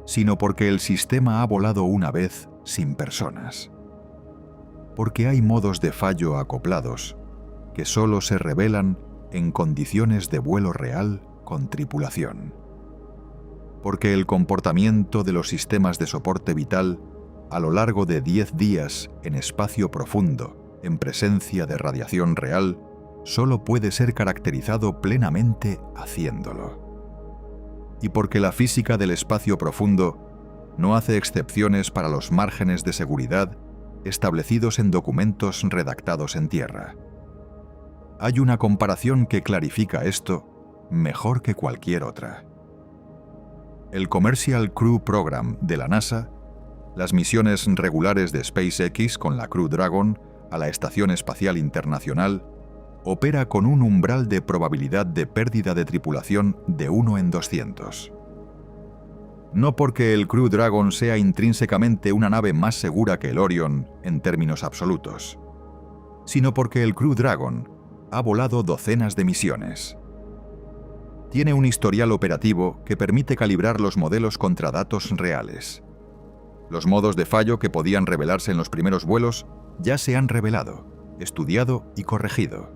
sino porque el sistema ha volado una vez sin personas. Porque hay modos de fallo acoplados que solo se revelan en condiciones de vuelo real con tripulación. Porque el comportamiento de los sistemas de soporte vital a lo largo de 10 días en espacio profundo, en presencia de radiación real, solo puede ser caracterizado plenamente haciéndolo. Y porque la física del espacio profundo no hace excepciones para los márgenes de seguridad establecidos en documentos redactados en tierra. Hay una comparación que clarifica esto mejor que cualquier otra. El Commercial Crew Program de la NASA, las misiones regulares de SpaceX con la Crew Dragon a la Estación Espacial Internacional, opera con un umbral de probabilidad de pérdida de tripulación de 1 en 200. No porque el Crew Dragon sea intrínsecamente una nave más segura que el Orion en términos absolutos, sino porque el Crew Dragon ha volado docenas de misiones. Tiene un historial operativo que permite calibrar los modelos contra datos reales. Los modos de fallo que podían revelarse en los primeros vuelos ya se han revelado, estudiado y corregido.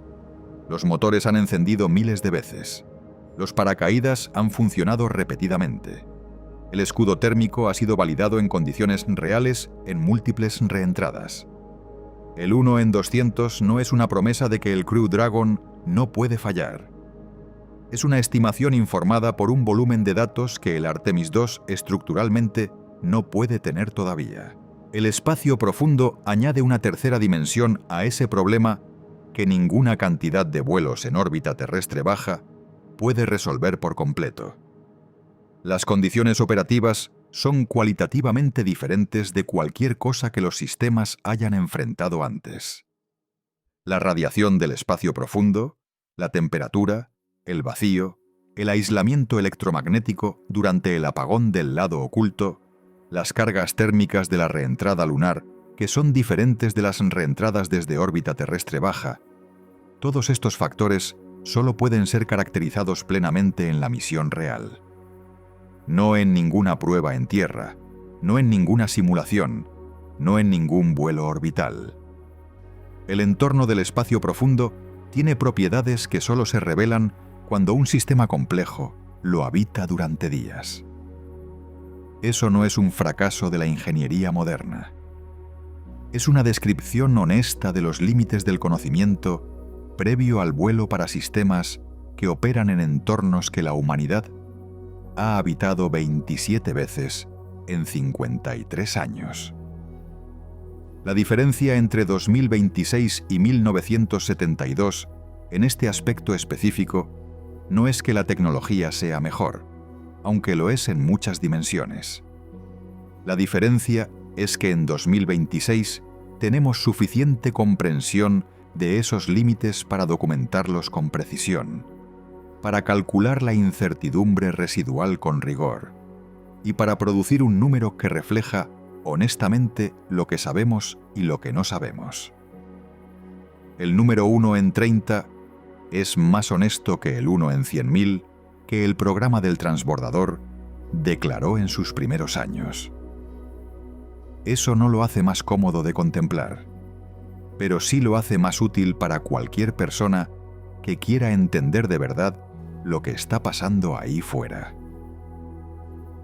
Los motores han encendido miles de veces. Los paracaídas han funcionado repetidamente. El escudo térmico ha sido validado en condiciones reales en múltiples reentradas. El 1 en 200 no es una promesa de que el Crew Dragon no puede fallar. Es una estimación informada por un volumen de datos que el Artemis II estructuralmente no puede tener todavía. El espacio profundo añade una tercera dimensión a ese problema que ninguna cantidad de vuelos en órbita terrestre baja puede resolver por completo. Las condiciones operativas son cualitativamente diferentes de cualquier cosa que los sistemas hayan enfrentado antes. La radiación del espacio profundo, la temperatura, el vacío, el aislamiento electromagnético durante el apagón del lado oculto, las cargas térmicas de la reentrada lunar, que son diferentes de las reentradas desde órbita terrestre baja. Todos estos factores solo pueden ser caracterizados plenamente en la misión real. No en ninguna prueba en tierra, no en ninguna simulación, no en ningún vuelo orbital. El entorno del espacio profundo tiene propiedades que solo se revelan cuando un sistema complejo lo habita durante días. Eso no es un fracaso de la ingeniería moderna. Es una descripción honesta de los límites del conocimiento previo al vuelo para sistemas que operan en entornos que la humanidad ha habitado 27 veces en 53 años. La diferencia entre 2026 y 1972 en este aspecto específico no es que la tecnología sea mejor, aunque lo es en muchas dimensiones. La diferencia es que en 2026 tenemos suficiente comprensión de esos límites para documentarlos con precisión, para calcular la incertidumbre residual con rigor y para producir un número que refleja honestamente lo que sabemos y lo que no sabemos. El número 1 en 30 es más honesto que el 1 en 100.000 que el programa del transbordador declaró en sus primeros años. Eso no lo hace más cómodo de contemplar, pero sí lo hace más útil para cualquier persona que quiera entender de verdad lo que está pasando ahí fuera.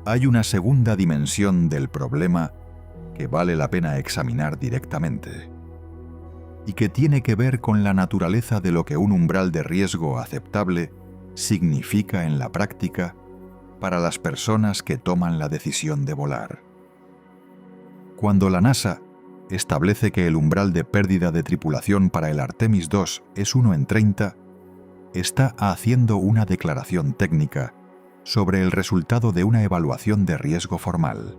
Hay una segunda dimensión del problema que vale la pena examinar directamente, y que tiene que ver con la naturaleza de lo que un umbral de riesgo aceptable significa en la práctica para las personas que toman la decisión de volar. Cuando la NASA establece que el umbral de pérdida de tripulación para el Artemis II es 1 en 30, está haciendo una declaración técnica sobre el resultado de una evaluación de riesgo formal.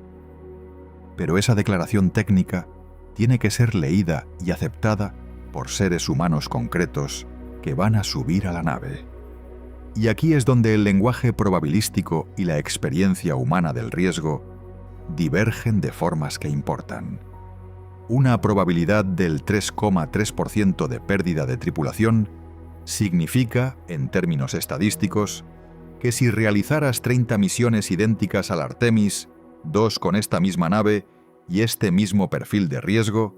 Pero esa declaración técnica tiene que ser leída y aceptada por seres humanos concretos que van a subir a la nave. Y aquí es donde el lenguaje probabilístico y la experiencia humana del riesgo divergen de formas que importan. Una probabilidad del 3,3% de pérdida de tripulación significa, en términos estadísticos, que si realizaras 30 misiones idénticas al Artemis, 2 con esta misma nave y este mismo perfil de riesgo,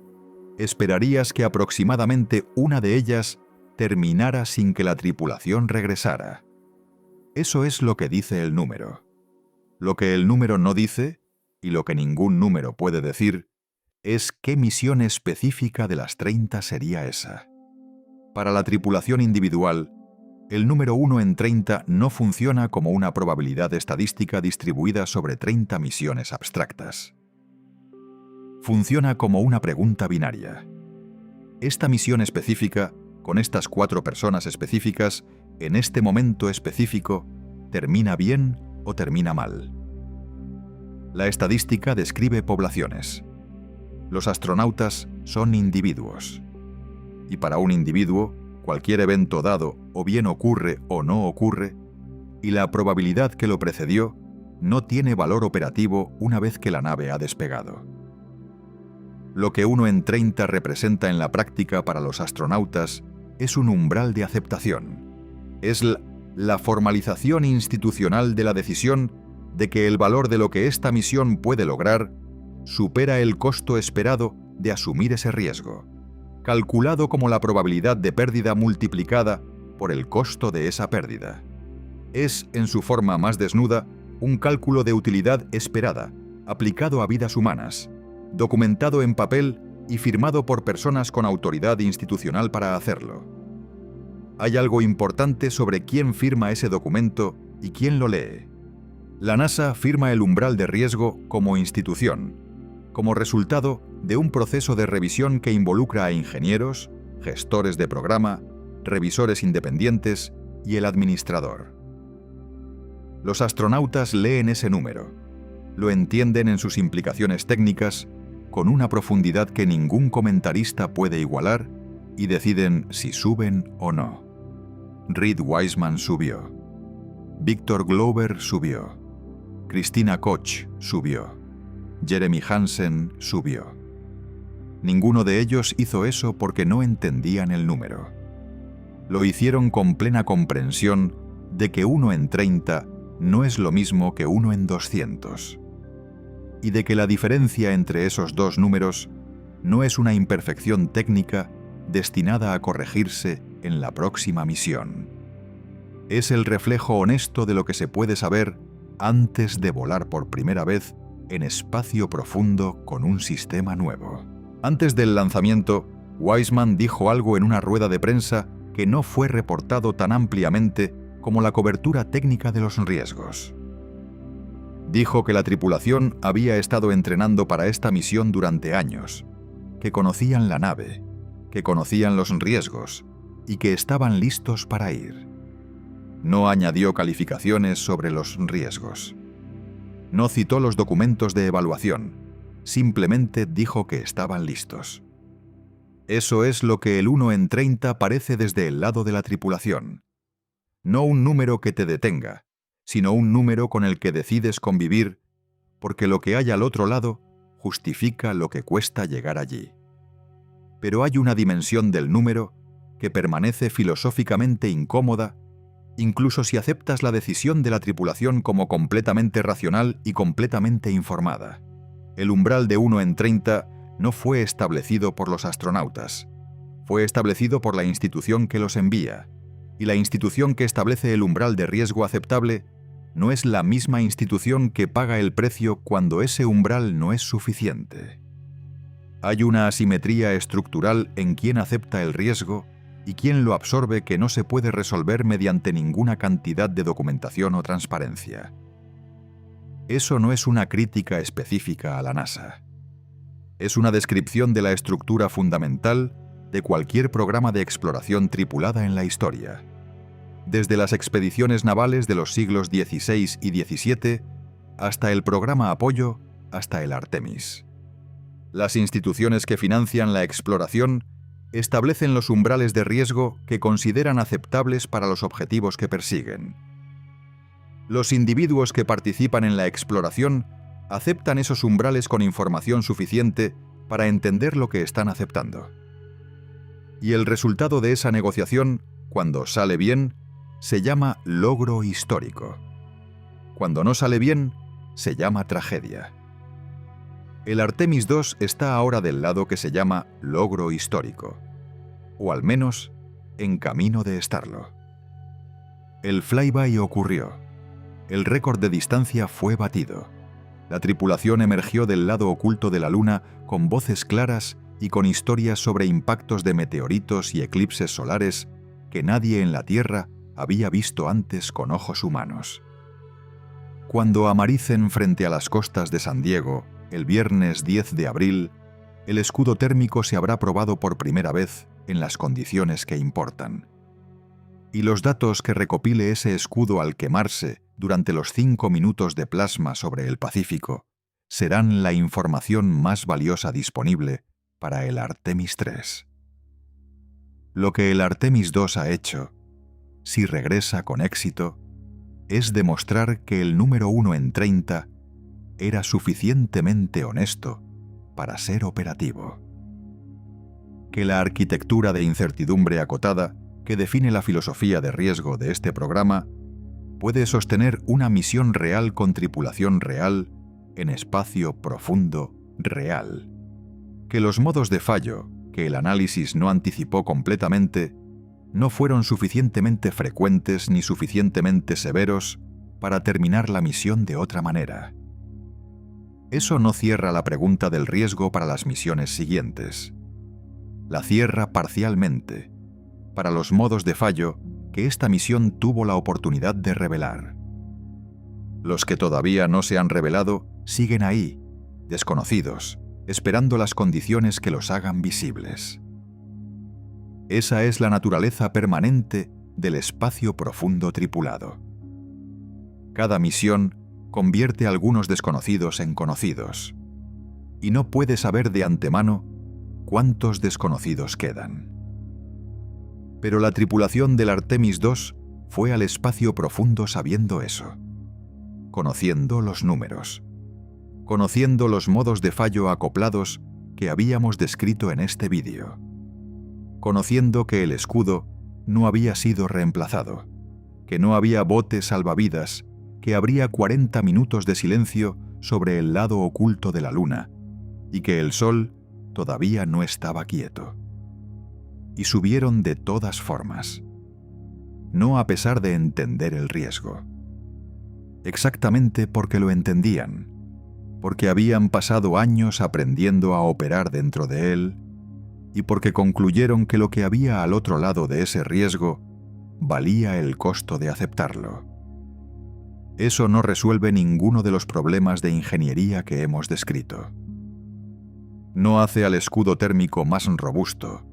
esperarías que aproximadamente una de ellas terminara sin que la tripulación regresara. Eso es lo que dice el número. Lo que el número no dice, y lo que ningún número puede decir, es qué misión específica de las 30 sería esa. Para la tripulación individual, el número 1 en 30 no funciona como una probabilidad estadística distribuida sobre 30 misiones abstractas. Funciona como una pregunta binaria. Esta misión específica, con estas 4 personas específicas, en este momento específico, ¿termina bien o termina mal? La estadística describe poblaciones. Los astronautas son individuos. Y para un individuo, cualquier evento dado o bien ocurre o no ocurre, y la probabilidad que lo precedió no tiene valor operativo una vez que la nave ha despegado. Lo que 1 en 30 representa en la práctica para los astronautas es un umbral de aceptación. Es la formalización institucional de la decisión de que el valor de lo que esta misión puede lograr supera el costo esperado de asumir ese riesgo, calculado como la probabilidad de pérdida multiplicada por el costo de esa pérdida. Es, en su forma más desnuda, un cálculo de utilidad esperada, aplicado a vidas humanas, documentado en papel y firmado por personas con autoridad institucional para hacerlo. Hay algo importante sobre quién firma ese documento y quién lo lee. La NASA firma el umbral de riesgo como institución, como resultado de un proceso de revisión que involucra a ingenieros, gestores de programa, revisores independientes y el administrador. Los astronautas leen ese número, lo entienden en sus implicaciones técnicas con una profundidad que ningún comentarista puede igualar y deciden si suben o no. Reed Wiseman subió. Victor Glover subió. Christina Koch subió. Jeremy Hansen subió. Ninguno de ellos hizo eso porque no entendían el número. Lo hicieron con plena comprensión de que 1 en 30 no es lo mismo que 1 en 200, y de que la diferencia entre esos dos números no es una imperfección técnica destinada a corregirse en la próxima misión. Es el reflejo honesto de lo que se puede saber antes de volar por primera vez en espacio profundo con un sistema nuevo. Antes del lanzamiento, Weissman dijo algo en una rueda de prensa que no fue reportado tan ampliamente como la cobertura técnica de los riesgos. Dijo que la tripulación había estado entrenando para esta misión durante años, que conocían la nave, que conocían los riesgos y que estaban listos para ir. No añadió calificaciones sobre los riesgos. No citó los documentos de evaluación, simplemente dijo que estaban listos. Eso es lo que el 1 en 30 parece desde el lado de la tripulación. No un número que te detenga, sino un número con el que decides convivir, porque lo que hay al otro lado justifica lo que cuesta llegar allí. Pero hay una dimensión del número que permanece filosóficamente incómoda, incluso si aceptas la decisión de la tripulación como completamente racional y completamente informada. El umbral de 1 en 30 no fue establecido por los astronautas, fue establecido por la institución que los envía, y la institución que establece el umbral de riesgo aceptable no es la misma institución que paga el precio cuando ese umbral no es suficiente. Hay una asimetría estructural en quién acepta el riesgo y quién lo absorbe que no se puede resolver mediante ninguna cantidad de documentación o transparencia. Eso no es una crítica específica a la NASA. Es una descripción de la estructura fundamental de cualquier programa de exploración tripulada en la historia, desde las expediciones navales de los siglos XVI y XVII hasta el programa Apollo, hasta el Artemis. Las instituciones que financian la exploración establecen los umbrales de riesgo que consideran aceptables para los objetivos que persiguen. Los individuos que participan en la exploración aceptan esos umbrales con información suficiente para entender lo que están aceptando. Y el resultado de esa negociación, cuando sale bien, se llama logro histórico. Cuando no sale bien, se llama tragedia. El Artemis II está ahora del lado que se llama logro histórico, o al menos en camino de estarlo. El flyby ocurrió. El récord de distancia fue batido. La tripulación emergió del lado oculto de la Luna con voces claras y con historias sobre impactos de meteoritos y eclipses solares que nadie en la Tierra había visto antes con ojos humanos. Cuando amaricen frente a las costas de San Diego, el viernes 10 de abril, el escudo térmico se habrá probado por primera vez en las condiciones que importan. Y los datos que recopile ese escudo al quemarse durante los 5 minutos de plasma sobre el Pacífico serán la información más valiosa disponible para el Artemis III. Lo que el Artemis II ha hecho, si regresa con éxito, es demostrar que el número 1 en 30 era suficientemente honesto para ser operativo. Que la arquitectura de incertidumbre acotada que define la filosofía de riesgo de este programa puede sostener una misión real con tripulación real en espacio profundo real. Que los modos de fallo que el análisis no anticipó completamente no fueron suficientemente frecuentes ni suficientemente severos para terminar la misión de otra manera. Eso no cierra la pregunta del riesgo para las misiones siguientes. La cierra parcialmente, para los modos de fallo que esta misión tuvo la oportunidad de revelar. Los que todavía no se han revelado siguen ahí, desconocidos, esperando las condiciones que los hagan visibles. Esa es la naturaleza permanente del espacio profundo tripulado. Cada misión convierte a algunos desconocidos en conocidos, y no puede saber de antemano cuántos desconocidos quedan. Pero la tripulación del Artemis II fue al espacio profundo sabiendo eso, conociendo los números, conociendo los modos de fallo acoplados que habíamos descrito en este vídeo, conociendo que el escudo no había sido reemplazado, que no había bote salvavidas, que habría 40 minutos de silencio sobre el lado oculto de la Luna y que el Sol todavía no estaba quieto. y subieron de todas formas, no a pesar de entender el riesgo. Exactamente porque lo entendían, porque habían pasado años aprendiendo a operar dentro de él y porque concluyeron que lo que había al otro lado de ese riesgo valía el costo de aceptarlo. Eso no resuelve ninguno de los problemas de ingeniería que hemos descrito. No hace al escudo térmico más robusto,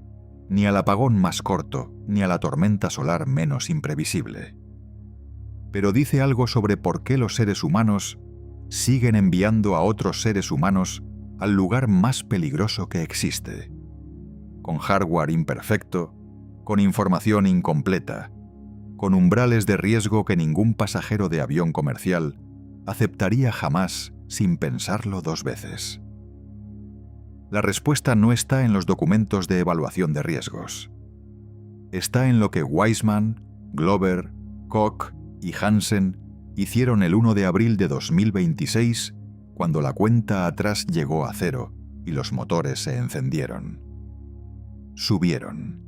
ni al apagón más corto, ni a la tormenta solar menos imprevisible. Pero dice algo sobre por qué los seres humanos siguen enviando a otros seres humanos al lugar más peligroso que existe, con hardware imperfecto, con información incompleta, con umbrales de riesgo que ningún pasajero de avión comercial aceptaría jamás sin pensarlo dos veces. La respuesta no está en los documentos de evaluación de riesgos. Está en lo que Weissman, Glover, Koch y Hansen hicieron el 1 de abril de 2026, cuando la cuenta atrás llegó a cero y los motores se encendieron. Subieron.